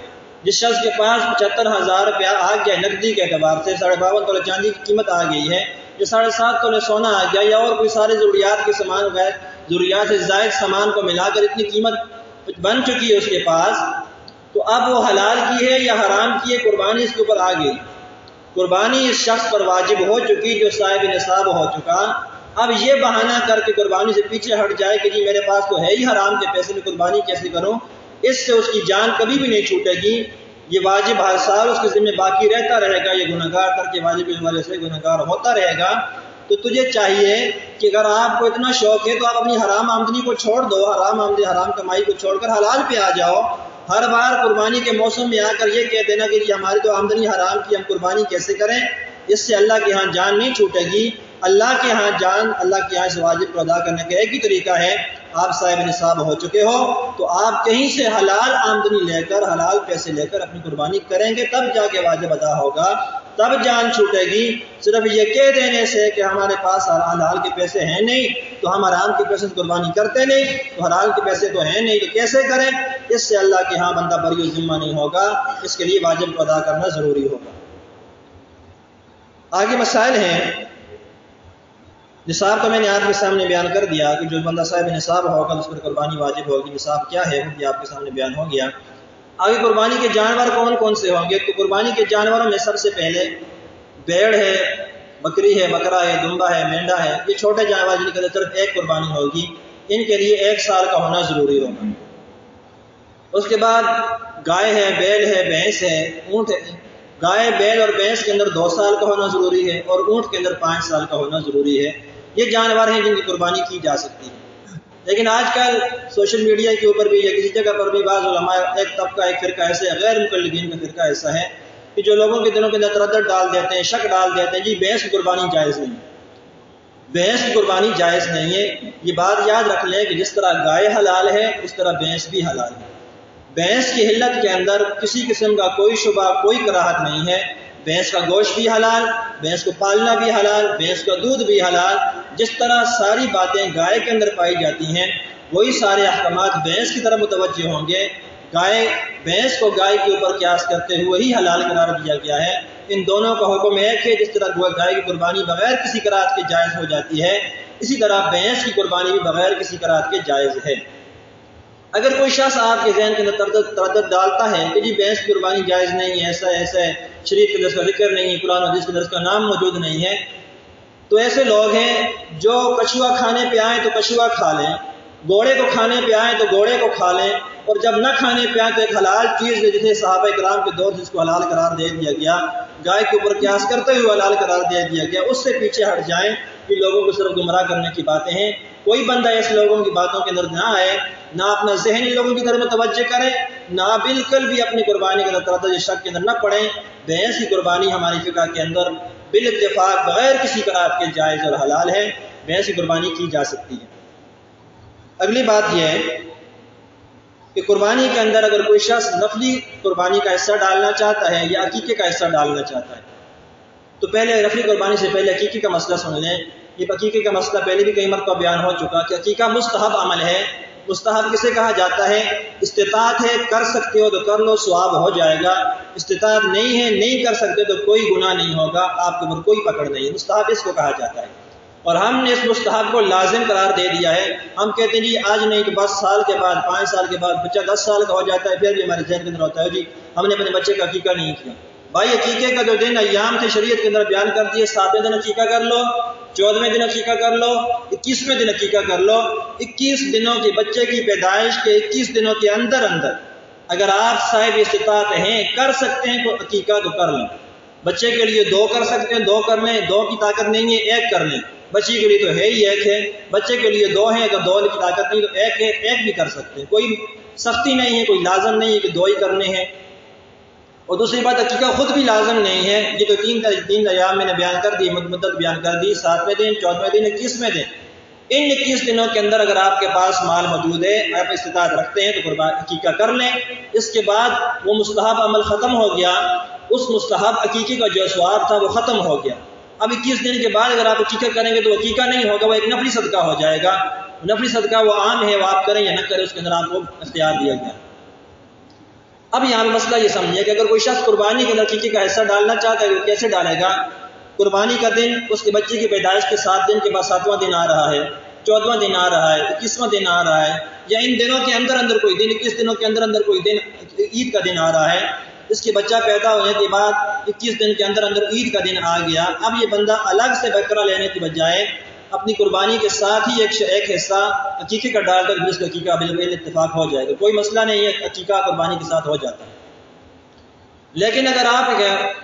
جس شخص کے پاس 75,000 روپیہ آ گیا نقدی کے اعتبار سے، 52.5 تولے چاندی کی قیمت آ گئی ہے، جو 7.5 تولے سونا آ گیا، یا اور کوئی سارے ضروریات کے سامان غیر ضروریات سے زائد سامان کو ملا کر اتنی قیمت بن چکی ہے اس کے پاس، تو اب وہ حلال کی ہے یا حرام کی ہے، قربانی اس کے اوپر آ گئی۔ قربانی اس شخص پر واجب ہو چکی جو صاحب نصاب ہو چکا۔ اب یہ بہانہ کر کے قربانی سے پیچھے ہٹ جائے کہ جی میرے پاس تو ہے ہی حرام کے پیسے، میں قربانی کیسے کروں، اس سے اس کی جان کبھی بھی نہیں چھوٹے گی، یہ واجب ہر سال اس کے ذمہ باقی رہتا رہے گا، یہ گنہگار کر کے واجب کے حوالے سے گنہگار ہوتا رہے گا۔ تو تجھے چاہیے کہ اگر آپ کو اتنا شوق ہے تو آپ اپنی حرام آمدنی کو چھوڑ دو، حرام آمدنی حرام کمائی کو چھوڑ کر حلال پہ آ جاؤ۔ ہر بار قربانی کے موسم میں آ کر یہ کہہ دینا کہ ہماری تو آمدنی حرام کی، ہم قربانی کیسے کریں، اس سے اللہ کے ہاں جان نہیں چھوٹے گی۔ اللہ کے ہاں جان، اللہ کے ہاں اس واجب کو ادا کرنے کا ایک ہی طریقہ ہے، آپ صاحب نصاب ہو چکے ہو تو آپ کہیں سے حلال آمدنی لے کر، حلال پیسے لے کر اپنی قربانی کریں گے، تب جا کے واجب ادا ہوگا، تب جان چھوٹے گی۔ صرف یہ کہہ دینے سے کہ ہمارے پاس حلال کے پیسے ہیں نہیں تو ہم حرام کے پیسے سے قربانی کرتے نہیں، تو حلال کے پیسے تو ہیں نہیں تو کیسے کریں، اس سے اللہ کے ہاں بندہ بری و ذمہ نہیں ہوگا، اس کے لیے واجب کو ادا کرنا ضروری ہوگا۔ آگے مسائل ہیں۔ نصاب تو میں نے آپ کے سامنے بیان کر دیا کہ جو بندہ صاحب نصاب ہوگا اس پر قربانی واجب ہوگی، نصاب کیا ہے وہ بھی آپ کے سامنے بیان ہو گیا۔ آگے قربانی کے جانور کون کون سے ہوں گے، تو قربانی کے جانوروں میں سب سے پہلے بیڑ ہے، بکری ہے، بکرا ہے، دمبا ہے، مینڈا ہے، یہ چھوٹے جانور جن کے صرف ایک قربانی ہوگی، ان کے لیے 1 سال کا ہونا ضروری ہوگا۔ اس کے بعد گائے ہے، بیل ہے، بھینس ہے، اونٹ ہے۔ گائے، بیل اور بھینس کے اندر 2 سال کا ہونا ضروری ہے اور اونٹ کے اندر 5 سال کا ہونا ضروری ہے۔ یہ جانور ہیں جن کی قربانی کی جا سکتی ہے۔ لیکن آج کل سوشل میڈیا کے اوپر بھی یا کسی جگہ پر بھی بعض علماء، ایک طبقہ، ایک فرقہ ایسے غیر مقلدین کا فرقہ ایسا ہے کہ جو لوگوں کے دلوں کے اندر تردد ڈال دیتے ہیں، شک ڈال دیتے ہیں، جی بھینس کی قربانی جائز نہیں ہے، بھینس کی قربانی جائز نہیں ہے۔ یہ بات یاد رکھ لیں کہ جس طرح گائے حلال ہے اس طرح بھینس بھی حلال ہے۔ بھینس کی حلت کے اندر کسی قسم کا کوئی شبہ، کوئی کراہت نہیں ہے۔ بھینس کا گوشت بھی حلال، بھینس کو پالنا بھی حلال، بھینس کا دودھ بھی حلال۔ جس طرح ساری باتیں گائے کے اندر پائی جاتی ہیں وہی سارے احکامات بھینس کی طرف متوجہ ہوں گے۔ گائے، بھینس کو گائے کے اوپر قیاس کرتے ہوئے ہی حلال قرار دیا گیا ہے۔ ان دونوں کا حکم ایک ہے، جس طرح گائے کی قربانی بغیر کسی کراہت کے جائز ہو جاتی ہے، اسی طرح بھینس کی قربانی بھی بغیر کسی کراہت کے جائز ہے۔ اگر کوئی شخص آپ کے ذہن کے اندر تردد ڈالتا ہے کہ جی بھینس کی قربانی جائز نہیں ہے، ایسا ایسا ہے، شریعت کے اندر اس کا ذکر نہیں ہے، قرآن و حدیث کے اندر اس کا نام موجود نہیں ہے، تو ایسے لوگ ہیں جو کچھوا کھانے پہ آئیں تو کچھوا کھا لیں، گھوڑے کو کھانے پہ آئیں تو گھوڑے کو کھا لیں، اور جب نہ کھانے پہ آئیں تو ایک حلال چیز ہے جسے صحابہ کرام کے دور سے اس کو حلال قرار دے دیا گیا، گائے کے اوپر قیاس کرتے ہوئے حلال قرار دے دیا گیا، اس سے پیچھے ہٹ جائیں کہ لوگوں کو صرف گمراہ کرنے کی باتیں ہیں۔ کوئی بندہ ایسے لوگوں کی باتوں کے اندر نہ آئے، نہ اپنا ذہن لوگوں کی طرف متوجہ کرے، نہ بالکل بھی اپنی قربانی کے اندر تردد شک کے اندر نہ پڑے۔ بھینس کی قربانی ہماری فقہ کے اندر بالاتفاق بغیر کسی کراہت کے جائز اور حلال ہے، بھینس کی قربانی کی جا سکتی ہے۔ اگلی بات یہ ہے کہ قربانی کے اندر اگر کوئی شخص نفلی قربانی کا حصہ ڈالنا چاہتا ہے یا عقیقے کا حصہ ڈالنا چاہتا ہے تو پہلے نفلی قربانی سے پہلے عقیقے کا مسئلہ سن لیں۔ یہ عقیقے کا مسئلہ پہلے بھی کئی مرتبہ بیان ہو چکا کہ عقیقہ مستحب عمل ہے۔ مستحب کسے کہا جاتا ہے؟ استطاعت ہے، کر سکتے ہو تو کر لو، ثواب ہو جائے گا۔ استطاعت نہیں ہے، نہیں کر سکتے تو کوئی گناہ نہیں ہوگا، آپ کے اوپر کوئی پکڑ نہیں ہے۔ مستحب اس کو کہا جاتا ہے، اور ہم نے اس مستحب کو لازم قرار دے دیا ہے۔ ہم کہتے ہیں جی آج نہیں تو 10 سال کے بعد، 5 سال کے بعد، بچہ 10 سال کا ہو جاتا ہے، پھر بھی ہمارے ذہن کے اندر ہوتا ہے جی ہم نے اپنے بچے کا عقیقہ نہیں کیا۔ بھائی عقیقے کا جو دن ایام تھے شریعت کے اندر بیان کر دیے، 7ویں دن عقیقہ کر لو، 14ویں دن عقیقہ کر لو، 21ویں دن عقیقہ کر لو۔ 21 دنوں کے بچے کی پیدائش کے 21 دنوں کے اندر اگر آپ صاحب استطاعت ہیں، کر سکتے ہیں تو عقیقہ تو کر لیں۔ بچے کے لیے 2 کر سکتے ہیں، 2 کر لیں، 2 کی طاقت نہیں ہے 1 کر لیں۔ بچی کے لیے تو ہے ہی 1 ہے، بچے کے لیے 2 ہیں، اگر 2 کی طاقت نہیں تو 1 ہے، 1 بھی کر سکتے ہیں، کوئی سختی نہیں ہے، کوئی لازم نہیں ہے کہ 2 ہی کرنے ہیں۔ اور دوسری بات عقیقہ خود بھی لازم نہیں ہے، یہ تو 3 ایام میں نے بیان کر دی، مدت بیان کر دی، 7ویں دن، 14ویں دن، 21ویں دن۔ ان 21 دنوں کے اندر اگر آپ کے پاس مال موجود ہے، آپ استطاعت رکھتے ہیں تو عقیقہ کر لیں۔ اس کے بعد وہ مستحب عمل ختم ہو گیا، اس مستحب عقیقے کا جو ثواب تھا وہ ختم ہو گیا۔ اب 21 دن کے بعد اگر آپ عقیقہ کریں گے تو عقیقہ نہیں ہوگا، وہ ایک نفلی صدقہ ہو جائے گا۔ نفلی صدقہ وہ عام ہے، وہ آپ کریں یا نہ کریں اس کے اندر آپ کو اختیار دیا گیا۔ اب یہاں پہ مسئلہ یہ سمجھیے کہ اگر کوئی شخص قربانی کے اندر عقیقے کا حصہ ڈالنا چاہتا ہے وہ کیسے ڈالے گا؟ قربانی کا دن اس کے بچے کی پیدائش کے 7 دن کے بعد 7واں دن آ رہا ہے، 14واں دن آ رہا ہے، 21واں دن آ رہا ہے، یا ان دنوں کے اندر کوئی دن، 21 دنوں کے اندر کوئی دن عید کا دن آ رہا ہے، اس کے بچہ پیدا ہونے کے بعد 21 دن کے اندر عید کا دن آ گیا۔ اب یہ بندہ الگ سے بکرا لینے کی بجائے اپنی قربانی کے ساتھ ہی ایک حصہ عقیقے کا ڈال کر اس کا عقیقہ بالکل اتفاق ہو جائے گا، کوئی مسئلہ نہیں ہے، عقیقہ قربانی کے ساتھ ہو جاتا ہے۔ لیکن اگر آپ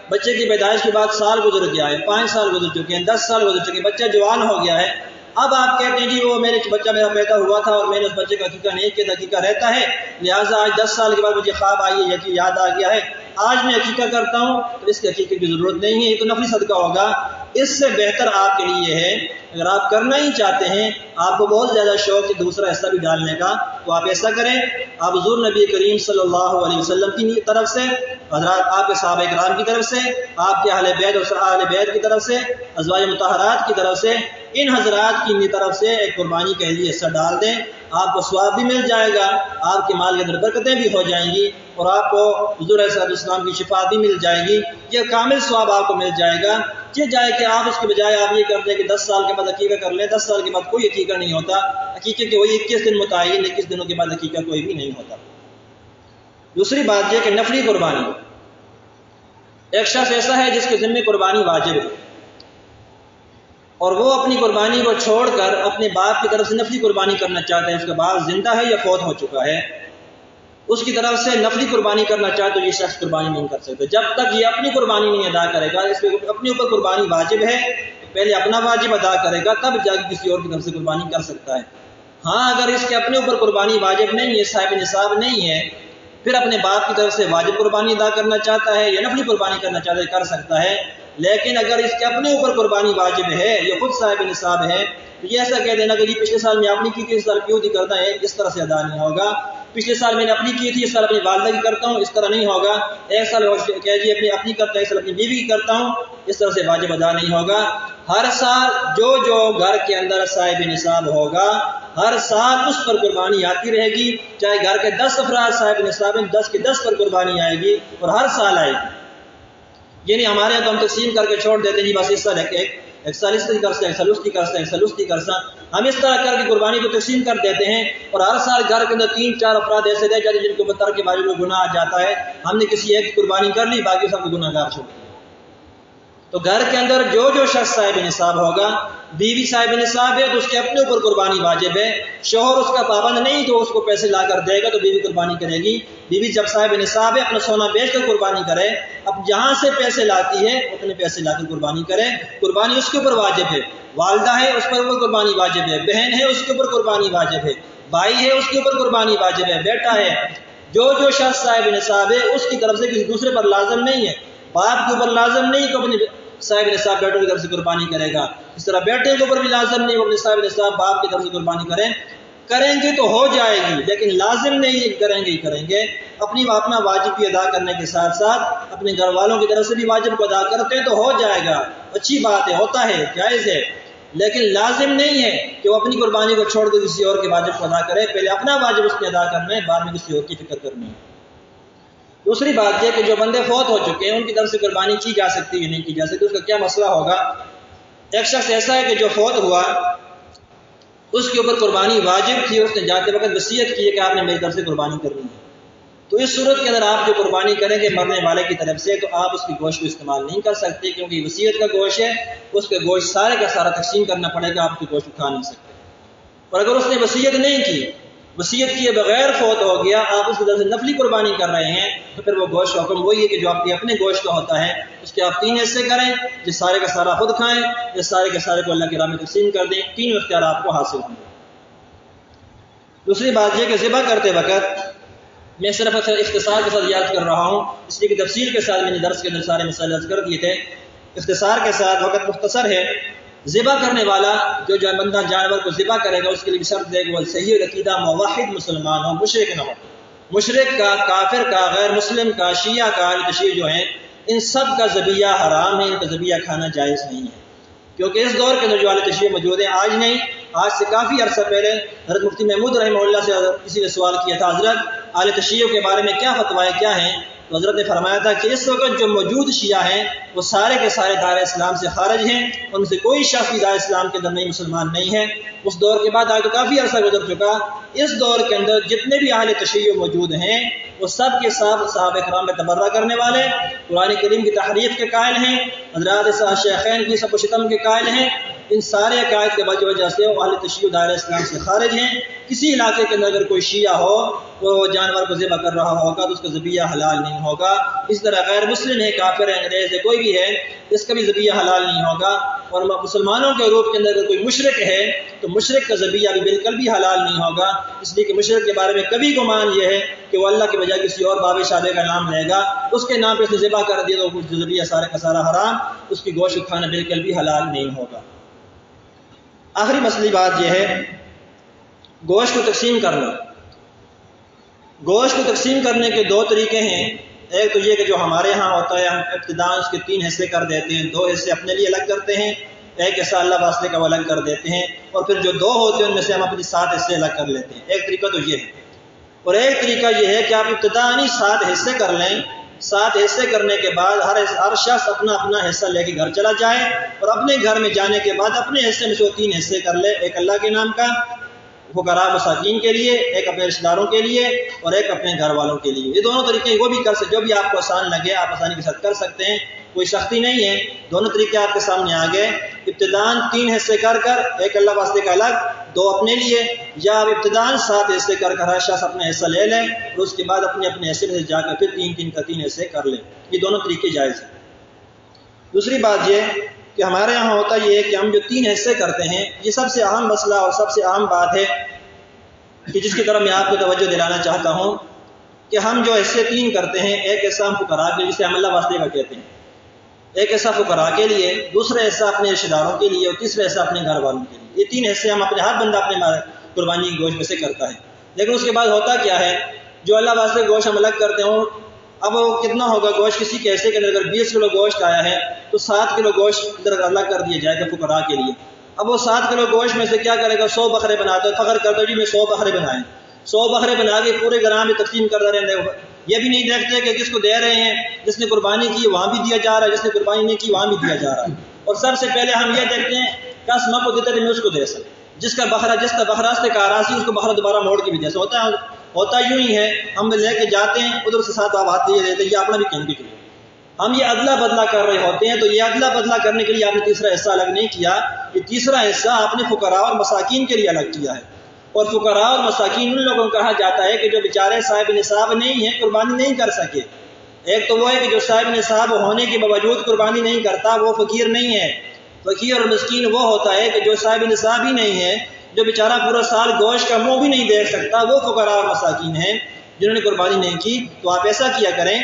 بچے کی پیدائش کے بعد سال گزر گیا ہے، 5 سال گزر چکے ہیں، 10 سال گزر چکے ہیں، بچہ جوان ہو گیا ہے، اب آپ کہتے ہیں جی وہ بچہ میرا پیدا ہوا تھا اور میں نے اس بچے کا عقیقہ نہیں کیا، عقیقہ رہتا ہے، لہٰذا آج 10 سال کے بعد مجھے خواب آئی ہے، یاد آ گیا ہے، آج میں عقیقہ کرتا ہوں، تو اس کے عقیقے کی ضرورت نہیں ہے، یہ تو نفلی صدقہ ہوگا۔ اس سے بہتر آپ کے لیے ہے، اگر آپ کرنا ہی چاہتے ہیں، آپ کو بہت زیادہ شوق ہے دوسرا حصہ بھی ڈالنے کا، تو آپ ایسا کریں، آپ حضور نبی کریم صلی اللہ علیہ وسلم کی طرف سے، حضرات آپ کے صحابہ کرام کی طرف سے، آپ کے اہل بیت اور اہل بیت کی طرف سے، ازواج مطہرات کی طرف سے، ان حضرات کی طرف سے ایک قربانی کے لیے حصہ ڈال دیں، آپ کو ثواب بھی مل جائے گا، آپ کے مال کے اندر برکتیں بھی ہو جائیں گی، اور آپ کو حضور علیہ السلام کی شفاعت بھی مل جائے گی، یہ کامل ثواب آپ کو مل جائے گا۔ یہ جائے کہ آپ اس کے بجائے آپ یہ کر دیں کہ 10 سال کے بعد عقیقہ کر لیں، 10 سال کے بعد کوئی عقیقہ نہیں ہوتا، عقیقے کے وہی 21 دن متعین، 21 دنوں کے بعد عقیقہ کوئی بھی نہیں ہوتا۔ دوسری بات یہ کہ نفلی قربانی، ایک شخص ایسا ہے جس کے ذمہ قربانی واجب ہے، اور وہ اپنی قربانی کو چھوڑ کر اپنے باپ کی طرف سے نفلی قربانی کرنا چاہتا ہے، اس کا باپ زندہ ہے یا فوت ہو چکا ہے، اس کی طرف سے نفلی قربانی کرنا چاہے تو یہ شخص قربانی نہیں کر سکتا جب تک یہ اپنی قربانی نہیں ادا کرے گا۔ اس پہ اپنے اوپر قربانی واجب ہے، پہلے اپنا واجب ادا کرے گا تب جا کے کسی اور کی طرف سے قربانی کر سکتا ہے۔ ہاں اگر اس کے اپنے اوپر قربانی واجب نہیں ہے، صاحب نصاب نہیں ہے، پھر اپنے باپ کی طرف سے واجب قربانی ادا کرنا چاہتا ہے یا نفلی قربانی کرنا چاہتا ہے کر سکتا ہے۔ لیکن اگر اس کے اپنے اوپر قربانی واجب ہے، یہ خود صاحب نصاب ہے، تو یہ ایسا کہہ دینا کہ جی پچھلے سال میں آپ نے کی تھی اس سال کیوں نہیں کرتا ہے، اس طرح سے ادا نہیں ہوگا۔ پچھلے سال میں نے اپنی کی تھی اس سال اپنی والدہ کی کرتا ہوں، اس طرح نہیں ہوگا۔ ایک سال کہ جی اپنی کرتا ہے، ایک سال اپنی بیوی کی کرتا ہوں، اس طرح سے واجب ادا نہیں ہوگا۔ ہر سال جو گھر کے اندر صاحب نصاب ہوگا، ہر سال اس پر قربانی آتی رہے گی، چاہے گھر کے 10 افراد صاحب نصاب ہیں، 10 کے 10 پر قربانی آئے گی اور ہر سال آئے گی۔ یعنی ہمارے یہاں تو ہم تقسیم کر کے چھوڑ دیتے ہیں جی بس اس سال ایک سال اس کی کرسا، ایک سال اس کی کرسا، ایک سال اس کی کرسا، ہم اس طرح کر کے قربانی کو تقسیم کر دیتے ہیں، اور ہر سال گھر کے اندر 3-4 افراد ایسے رہ جاتے ہیں جن کے اوپر ترک واجب میں گناہ آ جاتا ہے، ہم نے کسی ایک کی قربانی کر لی، باقی سب کو گناہ گار چھوڑ دیا۔ تو گھر کے اندر جو شخص صاحب نصاب ہوگا، بیوی صاحب نصاب ہے تو اس کے اپنے اوپر قربانی واجب ہے، شوہر اس کا پابند نہیں تو اس کو پیسے لا کر دے گا تو بیوی قربانی کرے گی۔ بیوی جب صاحب نصاب ہے اپنا سونا بیچ کر قربانی کرے، اب جہاں سے پیسے لاتی ہے اتنے پیسے لا کر قربانی کرے، قربانی اس کے اوپر واجب ہے۔ والدہ ہے اس پر قربانی واجب ہے، بہن ہے اس کے اوپر قربانی واجب ہے، بھائی ہے اس کے اوپر قربانی واجب ہے، بیٹا ہے، جو شخص صاحب نصاب ہے اس کی طرف سے کسی دوسرے پر لازم نہیں ہے، باپ کے اوپر لازم نہیں کہ اپنے صاحب نصاب بیٹوں کی طرف سے قربانی کرے گا، اس طرح بیٹے کے اوپر بھی لازم نہیں وہ اپنے صاحب نصاب باپ کی طرف سے قربانی کریں گے تو ہو جائے گی، لیکن لازم نہیں ہے کریں گے ہی کریں گے۔ اپنا واجب بھی ادا کرنے کے ساتھ ساتھ اپنے گھر والوں کی طرف سے بھی واجب کو ادا کرتے ہیں تو ہو جائے گا، اچھی بات ہے، ہوتا ہے، جائز ہے، لیکن لازم نہیں ہے کہ وہ اپنی قربانی کو چھوڑ کر کسی اور کے واجب کو ادا کرے، پہلے اپنا واجب اس نے ادا کرنا ہے، بعد میں کسی اور کی فکر کرنی ہے۔ دوسری بات یہ کہ جو بندے فوت ہو چکے ہیں ان کی طرف سے قربانی کی جا سکتی ہے نہیں کی جا سکتی، اس کا کیا مسئلہ ہوگا؟ ایک شخص ایسا ہے کہ جو فوت ہوا اس کے اوپر قربانی واجب تھی، اس نے جاتے وقت وصیت کی ہے کہ آپ نے میری طرف سے قربانی کرنی ہے، تو اس صورت کے اندر آپ جو قربانی کریں گے مرنے والے کی طرف سے تو آپ اس کی گوشت کو استعمال نہیں کر سکتے، کیونکہ یہ وصیت کا گوشت ہے، اس کا گوشت سارے کا سارا تقسیم کرنا پڑے گا، آپ کی گوشت کھا نہیں سکتے۔ اور اگر اس نے وصیت نہیں کی، وصیت کیے بغیر فوت ہو گیا، آپ اس کی طرف سے نفلی قربانی کر رہے ہیں، تو پھر وہ گوشت حکم وہی ہے کہ جو آپ کے اپنے گوشت کا ہوتا ہے اس کے آپ 3 حصے کریں، جس سارے کا سارا خود کھائیں، جس سارے کے سارے کو اللہ کی راہ میں تقسیم کر دیں، 3 اختیار آپ کو حاصل ہوں گے۔ دوسری بات یہ کہ ذبح کرتے وقت میں صرف اختصار کے ساتھ یاد کر رہا ہوں، اس لیے کہ تفصیل کے ساتھ میں نے درس کے اندر سارے مسائل عرض کر دیے تھے، اختصار کے ساتھ وقت مختصر ہے۔ ذبح کرنے والا جو بندہ جانور کو ذبح کرے گا اس کے لیے شرط ہے کہ وہ صحیح العقیدہ موحد مسلمان ہو، مشرک نہ ہو۔ مشرک کا، کافر کا، غیر مسلم کا، شیعہ کا، تشیع جو ہیں ان سب کا ذبیحہ حرام ہے، ان کا ذبیحہ کھانا جائز نہیں ہے، کیونکہ اس دور کے اندر جو اہل تشیع موجود ہیں، آج نہیں، آج سے کافی عرصہ پہلے حضرت مفتی محمود رحمہ اللہ سے کسی نے سوال کیا تھا، حضرت اہل تشیع کے بارے میں کیا فتوائے کیا ہیں، تو حضرت نے فرمایا تھا کہ اس وقت جو موجود شیعہ ہیں وہ سارے کے سارے دار اسلام سے خارج ہیں، ان سے کوئی شخص بھی دار اسلام کے اندر نہیں مسلمان نہیں ہے۔ اس دور کے بعد آج تو کافی عرصہ گزر چکا، اس دور کے اندر جتنے بھی اہل تشیع موجود ہیں وہ سب کے ساتھ صحابہ کرام میں تبرہ کرنے والے، قرآن کریم کی تحریف کے قائل ہیں، حضرات شیخین کی سب و شتم کے قائل ہیں۔ ان سارے عقائد کی وجہ سے وہ اہل تشیع دائرہ اسلام سے خارج ہیں۔ کسی علاقے کے اندر اگر کوئی شیعہ ہو وہ جانور کو ذبح کر رہا ہوگا تو اس کا ذبیحہ حلال نہیں ہوگا۔ اس طرح غیر مسلم ہے، کافر ہے، انگریز ہے، کوئی بھی ہے، اس کا بھی ذبیحہ حلال نہیں ہوگا۔ اور مسلمانوں کے گروپ کے اندر اگر کوئی مشرک ہے تو مشرک کا ذبیحہ بھی بالکل بھی حلال نہیں ہوگا، اس لیے کہ مشرک کے بارے میں کبھی گمان یہ ہے کہ وہ اللہ کے بجائے کسی اور باب شادے کا نام لے گا، اس کے نام پہ اس نے ذبح کر دیا تو ذبیحہ سارے کا سارا حرام، اس کی گوشت کھانا بالکل بھی حلال نہیں ہوگا۔ آخری مسئلہ بات یہ ہے گوشت کو تقسیم کرنا۔ گوشت کو تقسیم کرنے کے دو طریقے ہیں، ایک تو یہ کہ جو ہمارے ہاں ہوتا ہے ہم ابتداء اس کے 3 حصے کر دیتے ہیں، 2 حصے اپنے لیے الگ کرتے ہیں، ایک حصہ اللہ واسطے کا وہ الگ کر دیتے ہیں، اور پھر جو 2 ہوتے ہیں ان میں سے ہم اپنی 7 حصے الگ کر لیتے ہیں۔ ایک طریقہ تو یہ ہے، اور ایک طریقہ یہ ہے کہ آپ ابتداء 7 حصے کر لیں، 7 حصے کرنے کے بعد ہر شخص اپنا اپنا حصہ لے کے گھر چلا جائے، اور اپنے گھر میں جانے کے بعد اپنے حصے میں سے 3 حصے کر لے، ایک اللہ کے نام کا فقراء مساکین کے لیے، ایک اپنے رشتہ داروں کے لیے، اور ایک اپنے گھر والوں کے لیے۔ یہ دونوں طریقے وہ بھی کر سکتے، جو بھی آپ کو آسان لگے آپ آسانی کے ساتھ کر سکتے ہیں، کوئی سختی نہیں ہے، دونوں طریقے آپ کے سامنے آ گئے۔ ابتداء 3 حصے کر کر ایک اللہ واسطے کا الگ، 2 اپنے لیے، یا آپ ابتداء 7 حصے کر کر ہر شخص اپنا حصہ لے لیں اور اس کے بعد اپنے اپنے حصے میں سے جا کر پھر 3 حصے کر لیں۔ یہ دونوں طریقے جائز ہیں۔ دوسری بات یہ کہ ہمارے یہاں ہوتا یہ ہے کہ ہم جو 3 حصے کرتے ہیں، یہ سب سے اہم مسئلہ اور سب سے اہم بات ہے کہ جس کی طرف میں آپ کو توجہ دلانا چاہتا ہوں کہ ہم جو حصے 3 کرتے ہیں، ایک حصہ ہم فقراء کے لیے، جسے ہم اللہ واسطے کا کہتے ہیں، ایک حصہ فقراء کے لیے، دوسرا حصہ اپنے رشتہ داروں کے لیے، اور تیسرا حصہ اپنے گھر والوں کے لیے۔ یہ 3 حصے ہم اپنے ہر بندہ اپنے قربانی کی گوشت میں سے کرتا ہے۔ لیکن اس کے بعد ہوتا کیا ہے، جو اللہ واسطے گوشت ہم الگ کرتے ہوں، اب وہ کتنا ہوگا گوشت، کسی کے حصے کے اندر اگر 20 کلو گوشت آیا ہے تو 7 کلو گوشت ادھر الگ کر دیا جائے گا فقراء کے لیے۔ اب وہ 7 کلو گوشت میں سے کیا کرے گا، 100 بکرے بناتا ہے، فخر کرتا ہے جی میں 100 بکرے بنائیں، 100 بکرے بنا کے پورے گرام میں تقسیم کرتا رہنے، یہ بھی نہیں دیکھتے کہ کس کو دے رہے ہیں، جس نے قربانی کی وہاں بھی دیا جا رہا ہے، جس نے قربانی نہیں کی وہاں بھی دیا جا رہا ہے۔ اور سب سے پہلے ہم یہ دیکھتے ہیں کس ماں کو دیتا ہے میں اس کو دے سکتا، جس کا بکرا سے کاراسی اس کو بکرا دوبارہ موڑ کے بھی دے سکتا۔ ہوتا یوں ہی ہے، ہم لے کے جاتے ہیں ادھر سے 7 ہاتھ یہ دیتے ہیں، یہ اپنا بھی کہیں بھی چلے، ہم یہ ادلا بدلا کر رہے ہوتے ہیں۔ تو یہ ادلا بدلا کرنے کے لیے آپ نے تیسرا حصہ الگ نہیں کیا، یہ تیسرا حصہ آپ نے فقراء اور مساکین کے لیے الگ کیا ہے۔ اور فقراء اور مساکین ان لوگوں کو کہا جاتا ہے کہ جو بیچارے صاحب نصاب نہیں ہیں، قربانی نہیں کر سکے۔ ایک تو وہ ہے کہ جو صاحب نصاب ہونے کے باوجود قربانی نہیں کرتا، وہ فقیر نہیں ہے۔ فقیر اور مسکین وہ ہوتا ہے کہ جو صاحب نصاب ہی نہیں ہے، جو بیچارہ پورا سال گوشت کا منہ بھی نہیں دیکھ سکتا، وہ فقراء اور مساکین ہیں جنہوں نے قربانی نہیں کی۔ تو آپ ایسا کیا کریں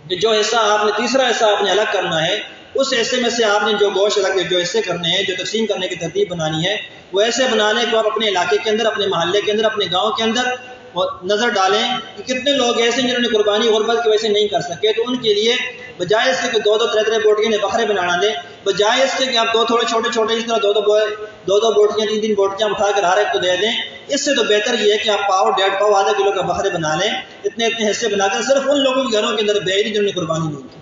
کہ جو حصہ آپ نے تیسرا حصہ آپ نے الگ کرنا ہے، اس حصے میں سے آپ نے جو گوشت الگ جو حصے کرنے ہیں، جو تقسیم کرنے کی ترتیب بنانی ہے، وہ ایسے بنا لیں کہ آپ اپنے علاقے کے اندر، اپنے محلے کے اندر، اپنے گاؤں کے اندر نظر ڈالیں کہ کتنے لوگ ایسے جنہوں نے قربانی غربت کی وجہ سے نہیں کر سکے، تو ان کے لیے بجائے اس کے کہ 2 3 بوٹیاں نے بکرے بنانا دیں، بجائے اس کے کہ آپ 2 تھوڑے چھوٹے چھوٹے اس طرح 2 بوٹیاں 3 بوٹیاں اٹھا کر ہر ایک کو دے دیں۔ اس سے تو بہتر یہ ہے کہ آپ پاؤ 1.5 پاؤ آدھا کلو کا بکرے بنا لیں، اتنے حصے بنا کر صرف ان لوگوں کے گھروں کے اندر بھیج دیں جنہوں نے قربانی نہیں کی۔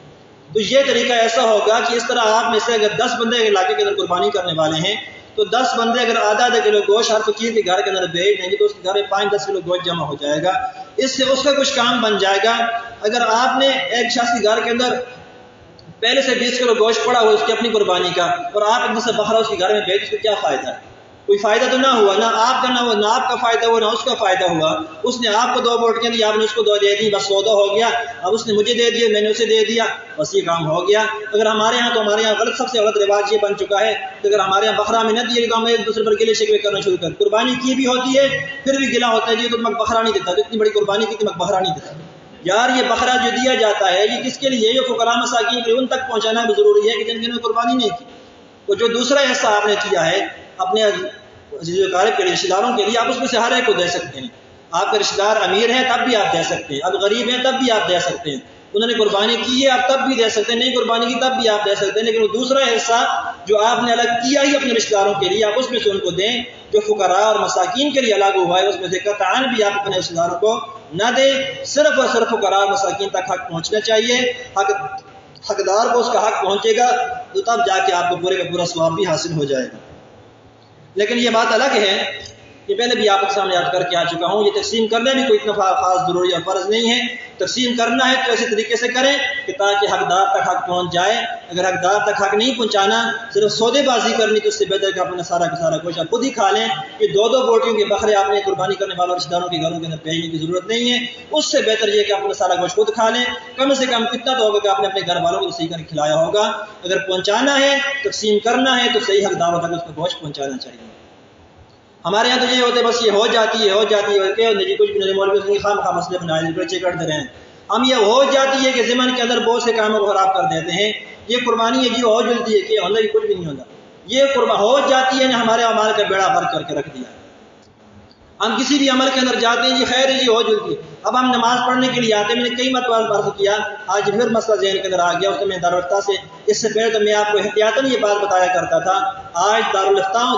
تو یہ طریقہ ایسا ہوگا کہ اس طرح آپ میں سے اگر 10 بندے علاقے کے اندر قربانی کرنے والے ہیں تو 10 بندے اگر آدھا کلو گوشت ہر فقیر کے گھر کے اندر بھیج دیں گے تو اس کے گھر میں 5-10 کلو گوشت جمع ہو جائے گا، اس سے اس کا کچھ کام بن جائے گا۔ اگر آپ نے ایک شخص کے گھر کے اندر پہلے سے 20 کلو گوشت پڑا ہوا اس کی اپنی قربانی کا، اور آپ اتنا سا بکرا اس کے گھر میں بھیج، اس کو کیا فائدہ ہے؟ کوئی فائدہ تو نہ ہوا، نہ آپ کا نہ آپ کا فائدہ ہوا، نہ اس کا فائدہ ہوا۔ اس نے آپ کو 2 بوٹیاں دی، آپ نے اس کو 2 دے دی، بس سودا ہو گیا۔ اب اس نے مجھے دے دیا، میں نے اسے دے دیا، بس یہ کام ہو گیا۔ اگر ہمارے ہاں تو ہمارے یہاں سب سے غلط رواج یہ بن چکا ہے کہ اگر ہمارے یہاں بکرا میں نہ دیے تو ہم ایک دوسرے پر گلے شکوے کرنا شروع کر، قربانی کی بھی ہوتی ہے پھر بھی گلا ہوتا ہے جی تو تمہیں بکرا نہیں دیتا، اتنی بڑی قربانی کی تمہیں بکرا نہیں دیتا۔ یار یہ بکرا جو دیا جاتا ہے یہ کس کے لیے؟ یہ فقراء مساکین کے لیے، ان تک پہنچانا بھی ضروری ہے کہ جن نے قربانی نہیں کی۔ تو جو دوسرا حصہ آپ نے کیا ہے اپنے عزیز و اقارب کے لیے، رشتہ داروں کے لیے، آپ اس میں سے ہر ایک کو دے سکتے ہیں۔ آپ کے رشتہ دار امیر ہیں تب بھی آپ دے سکتے ہیں، اب غریب ہیں تب بھی آپ دے سکتے ہیں، انہوں نے قربانی کی ہے آپ تب بھی دے سکتے ہیں، نہیں قربانی کی تب بھی آپ دے سکتے ہیں۔ لیکن وہ دوسرا حصہ جو آپ نے الگ کیا ہی اپنے رشتہ داروں کے لیے، آپ اس میں سے ان کو دیں۔ جو فقراء اور مساکین کے لیے الگ ہوا ہے اس میں سے قطعاً بھی آپ اپنے رشتہ داروں کو نہ دے، صرف اور صرف فقراء مساکین تک حق پہنچنا چاہیے، حقدار کو اس کا حق پہنچے گا تو تب جا کے آپ کو پورے کا پورا ثواب بھی حاصل ہو جائے گا۔ لیکن یہ بات الگ ہے، یہ پہلے بھی آپ کے سامنے یاد کر کے آ چکا ہوں، یہ تقسیم کرنا بھی کوئی اتنا خاص ضروری اور فرض نہیں ہے۔ تقسیم کرنا ہے تو ایسے طریقے سے کریں کہ تاکہ حقدار تک حق پہنچ جائے۔ اگر حقدار تک حق نہیں پہنچانا، صرف سودے بازی کرنی، تو اس سے بہتر کہ اپنا سارا کا سارا گوشت خود ہی کھا لیں۔ یہ دو بوٹیوں کے بکرے آپ نے قربانی کرنے والوں رشتہ داروں کے گھروں کے اندر بھیجنے کی ضرورت نہیں ہے، اس سے بہتر یہ کہ اپنا سارا گوشت خود کھا لیں۔ کم سے کم اتنا تو ہوگا کہ آپ نے اپنے گھر والوں کو صحیح کر کھلایا ہوگا۔ اگر پہنچانا ہے، تقسیم کرنا ہے، تو صحیح حقداروں تک اس کا گوشت پہنچانا چاہیے۔ ہمارے یہاں تو یہ ہوتے بس یہ ہو جاتی ہے کچھ بھی نہیں، مولوی خام خواہ مسئلے بنائے بچے کرتے رہے ہیں۔ ہم یہ ہو جاتی ہے کہ ضمن کے اندر بہت سے کاموں کو خراب کر دیتے ہیں۔ یہ قربانی ہے جی ہو جلدی ہے کہ ہوتا کچھ بھی نہیں ہوتا، یہ قربان ہو جاتی ہے نے ہمارے عمال کا بیڑا فرق کر کے رکھ دیا۔ ہم کسی بھی عمل کے اندر جاتے ہیں جی خیر ہے جی ہو جلدی، اب ہم نماز پڑھنے کے لیے آتے ہیں۔ میں نے کئی مرتبہ عرض کیا، آج پھر مسئلہ ذہن کے اندر آ گیا، اس میں دارالفتہ سے اس سے پہلے تو میں آپ کو احتیاطاً یہ بات بتایا کرتا تھا۔ آج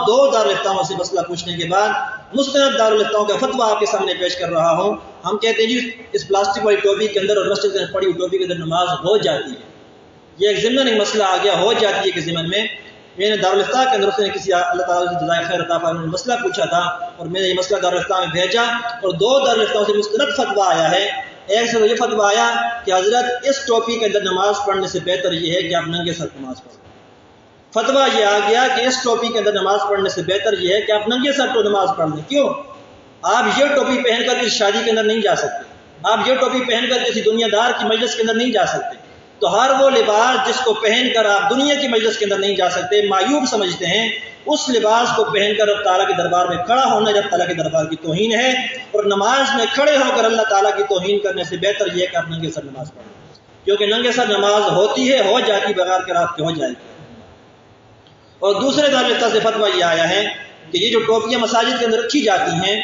دو دارالفتاؤں سے مسئلہ پوچھنے کے بعد مستند دارالفتاؤں کا فتویٰ آپ کے سامنے پیش کر رہا ہوں۔ ہم کہتے ہیں جی اس پلاسٹک والی ٹوپی کے اندر اور مسجد کے اندر پڑی ہوئی ٹوپی کے اندر نماز ہو جاتی ہے۔ یہ ایک ضمن ایک مسئلہ آ گیا، ہو جاتی ہے کہ ضمن میں نے دارالفتہ کے اندر نے کسی اللہ تعالیٰ سے جزائے خیر عطا فرمائے مسئلہ پوچھا تھا، اور میں نے یہ مسئلہ دارالفتہ میں بھیجا، اور دو دارالفتوں سے مستند فتویٰ آیا ہے۔ ایک سے یہ فتویٰ آیا کہ حضرت اس ٹوپی کے اندر نماز پڑھنے سے بہتر یہ ہے کہ آپ ننگے سر نماز پڑھیں۔ فتویٰ یہ آ گیا کہ اس ٹوپی کے اندر نماز پڑھنے سے بہتر یہ ہے کہ آپ ننگے سر تو نماز پڑھ لیں۔ کیوں؟ آپ یہ ٹوپی پہن کر کسی شادی کے اندر نہیں جا سکتے، آپ یہ ٹوپی پہن کر کسی دنیا دار کی مجلس کے اندر نہیں جا سکتے، تو ہر وہ لباس جس کو پہن کر آپ دنیا کی مجلس کے اندر نہیں جا سکتے، معیوب سمجھتے ہیں، اس لباس کو پہن کر رب تعالیٰ کے دربار میں کھڑا ہونا جب تعالیٰ کے دربار کی توہین ہے، اور نماز میں کھڑے ہو کر اللہ تعالیٰ کی توہین کرنے سے بہتر یہ ہے کہ آپ ننگے سر نماز پڑھیں، کیونکہ ننگے سر نماز ہوتی ہے، ہو جاتی بغیر قرات کے ہو جائے گی۔ اور دوسرے دارالفتہ سے فتویٰ یہ آیا ہے کہ یہ جو ٹوپیاں مساجد کے اندر رکھی جاتی ہیں،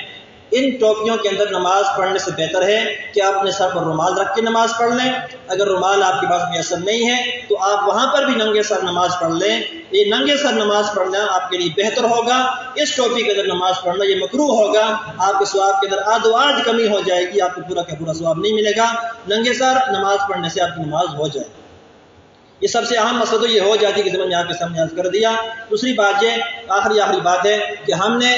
ان ٹوپیوں کے اندر نماز پڑھنے سے بہتر ہے کہ آپ اپنے سر پر رومال رکھ کے نماز پڑھ لیں۔ اگر رومال آپ کے پاس میسر نہیں ہے تو آپ وہاں پر بھی ننگے سر نماز پڑھ لیں۔ یہ ننگے سر نماز پڑھنا آپ کے لیے بہتر ہوگا۔ اس ٹوپی کے اندر نماز پڑھنا یہ مکروہ ہوگا، آپ کے ثواب کے اندر آدھ و آدھ کمی ہو جائے گی، آپ کو پورا کا پورا ثواب نہیں ملے گا۔ ننگے سر نماز پڑھنے سے آپ کی نماز ہو جائے گی۔ یہ سب سے اہم مسئلہ تو یہ ہو جاتی ہے کہ میں نے آپ کے سامنے عرض کر دیا۔ دوسری بات یہ آخری بات ہے کہ ہم نے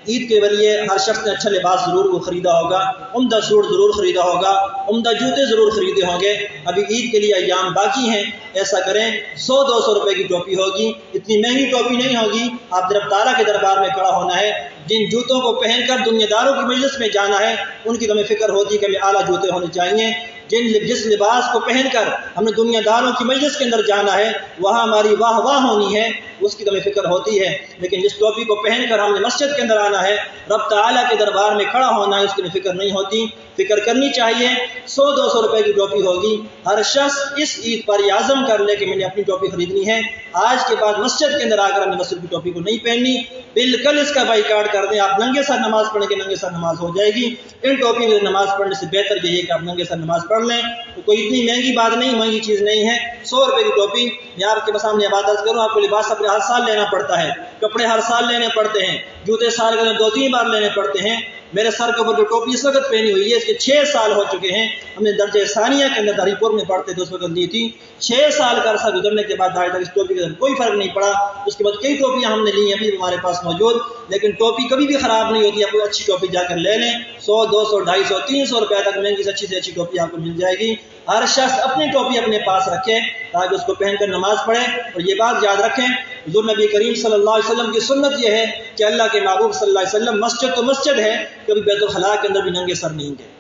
عید کے لیے ہر شخص نے اچھا لباس ضرور خریدا ہوگا، عمدہ سوٹ ضرور خریدا ہوگا، عمدہ جوتے ضرور خریدے ہوں گے۔ ابھی عید کے لیے ایام باقی ہیں، ایسا کریں 100-200 روپے کی ٹوپی ہوگی، اتنی مہنگی ٹوپی نہیں ہوگی۔ آپ رب تعالیٰ کے دربار میں کھڑا ہونا ہے، جن جوتوں کو پہن کر دنیا داروں کی مجلس میں جانا ہے ان کی تو ہمیں فکر ہوتی ہے کہ ہمیں اعلیٰ جوتے ہونے چاہیے۔ جس لباس کو پہن کر ہم نے دنیا داروں کی مجلس کے اندر جانا ہے وہاں ہماری واہ واہ ہونی ہے، اس کی تو ہمیں فکر ہوتی ہے۔ لیکن جس ٹوپی کو پہن کر ہم نے مسجد کے اندر آنا ہے، رب تعالیٰ کے دربار میں کھڑا ہونا ہے، اس کی ہمیں فکر نہیں ہوتی۔ فکر کرنی چاہیے۔ 100-200 روپے کی ٹوپی ہوگی، ہر شخص اس عید پر یہ عزم کر لے کہ میں نے اپنی ٹوپی خریدنی ہے، آج کے بعد مسجد کے اندر آ کر ہم نے مسجد کی ٹوپی کو نہیں پہننی، بالکل اس کا بائیکاٹ کر دیں۔ آپ ننگے سر نماز پڑھیں گے، ننگے سر نماز ہو جائے گی۔ ان ٹوپی میں نماز پڑھنے سے بہتر یہ ہے کہ آپ ننگے سر نماز پڑھ لیں۔ تو کوئی اتنی مہنگی بات نہیں، مہنگی چیز نہیں ہے۔ 100 روپے کی ٹوپی، میں آپ کے سامنے بات عرض کروں، آپ کو لباس اپنے ہر سال لینا پڑتا ہے، کپڑے ہر سال لینے پڑتے ہیں، جوتے سال کے اندر 2-3 بار لینے پڑتے ہیں۔ میرے سر کے اوپر جو ٹوپی اس وقت پہنی ہوئی ہے اس کے 6 سال ہو چکے ہیں۔ ہم نے درجہ ثانیہ کے اندر ہری پور میں پڑھتے تھے، اس وقت لی تھی۔ 6 سال کا عرصہ گزرنے کے بعد آج تک اس ٹوپی کے اندر کوئی فرق نہیں پڑا۔ اس کے بعد کئی ٹوپیاں ہم نے لی ہیں، ابھی ہمارے پاس موجود، لیکن ٹوپی کبھی بھی خراب نہیں ہوتی۔ آپ کوئی اچھی ٹوپی جا کر لے لیں، 100-200 250 300 روپے تک مہنگی سے اچھی ٹوپی آپ کو مل جائے گی۔ ہر شخص اپنی ٹوپی اپنے پاس رکھے تاکہ اس کو پہن کر نماز پڑھے۔ اور یہ بات یاد رکھیں، حضور نبی کریم صلی اللہ علیہ وسلم کی سنت یہ ہے کہ اللہ کے محبوب صلی اللہ علیہ وسلم مسجد تو مسجد ہے، کبھی بیت الخلاء کے اندر بھی ننگے سر نہیں گئے۔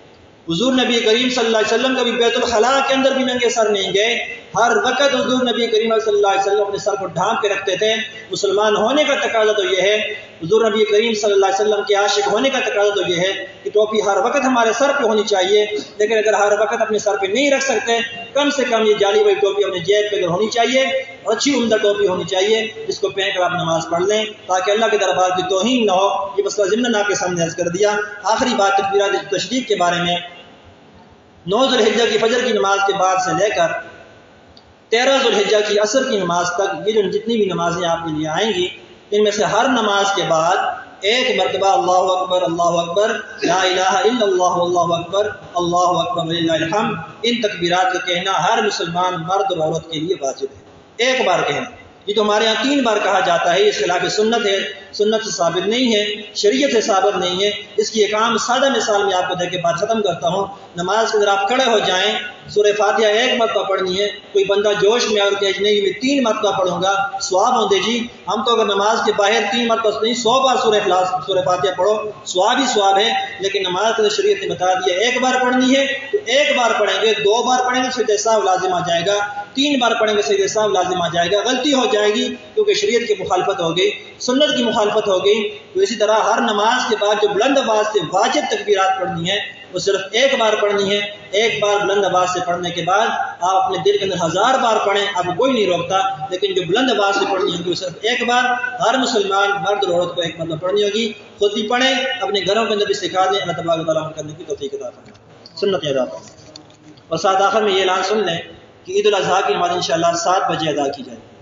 حضور نبی کریم صلی اللہ علیہ وسلم کبھی بیت الخلاء کے اندر بھی ننگے سر نہیں گئے۔ ہر وقت حضور نبی کریم صلی اللہ علیہ وسلم اپنے سر کو ڈھانپ کے رکھتے تھے۔ مسلمان ہونے کا تقاضا تو یہ ہے، حضور نبی کریم صلی اللہ علیہ وسلم کے عاشق ہونے کا تقاضا تو یہ ہے کہ ٹوپی ہر وقت ہمارے سر پہ ہونی چاہیے۔ لیکن اگر ہر وقت اپنے سر پہ نہیں رکھ سکتے، کم سے کم یہ جالی والی ٹوپی اپنے جیب پہ ہونی چاہیے، اور اچھی عمدہ ٹوپی ہونی چاہیے جس کو پہن کر آپ نماز پڑھ لیں تاکہ اللہ کے دربار کی توہین نہ ہو۔ یہ مسئلہ ضمن آپ کے سامنے عرض کر دیا۔ آخری بات تکبیرات تشریق کے بارے میں، 9 ذوالحجہ کی فجر کی نماز کے بعد سے لے کر 13 ذوالحجہ کی عصر کی نماز تک یہ جو جتنی بھی نمازیں آپ کے لیے آئیں گی، ان میں سے ہر نماز کے بعد ایک مرتبہ اللہ اکبر لا الہ الا اللہ واللہ اکبر وللہ الحمد، ان تکبیرات کا کہنا ہر مسلمان مرد اور عورت کے لیے واجب ہے، ایک بار کہنا۔ یہ تو ہمارے ہاں 3 بار کہا جاتا ہے، اس خلاف سنت ہے، سنت سے ثابت نہیں ہے، شریعت سے ثابت نہیں ہے۔ اس کی ایک عام سادہ مثال میں آپ کو دے کے بات ختم کرتا ہوں۔ نماز کے اندر آپ کھڑے ہو جائیں، سورہ فاتحہ 1 مرتبہ پڑھنی ہے، کوئی بندہ جوش میں اور کہ نہیں میں 3 مرتبہ پڑھوں گا، ثواب ہوں دے جی۔ ہم تو اگر نماز کے باہر 3 مرتبہ نہیں 100 بار سورہ فاتحہ پڑھو، ثواب ہی ثواب ہے، لیکن نماز کے اندر شریعت نے بتا دیا 1 بار پڑھنی ہے تو 1 بار پڑھیں گے، 2 بار پڑھیں گے سجدہ سہو لازم آ جائے گا، 3 بار پڑھیں گے سجدہ سہو لازم آ جائے گا، غلطی ہو جائے گی کیونکہ شریعت کی مخالفت ہو گئی، سنت کی مخالفت ہو گئی۔ تو اسی طرح ہر نماز کے بعد جو بلند آواز سے واجب تکبیرات پڑھنی ہے وہ صرف 1 بار پڑھنی ہے۔ 1 بار بلند آواز سے پڑھنے کے بعد آپ اپنے دل کے اندر 1000 بار پڑھیں، آپ کو کوئی نہیں روکتا، لیکن جو بلند آواز سے پڑھنی ہوگی وہ صرف 1 بار ہر مسلمان مرد اور عورت کو 1 مرتبہ پڑھنی ہوگی۔ خود بھی پڑھیں، اپنے گھروں کے اندر بھی سکھا دیں، اللہ تبارک و تعالیٰ کرنے کی توفیق عطا فرمائے، سنت ادا فرمائے۔ اور ساتھ آخر میں یہ اعلان سن لیں کہ عید الاضحیٰ کی نماز انشاءاللہ 7 بجے ادا کی جائے گی۔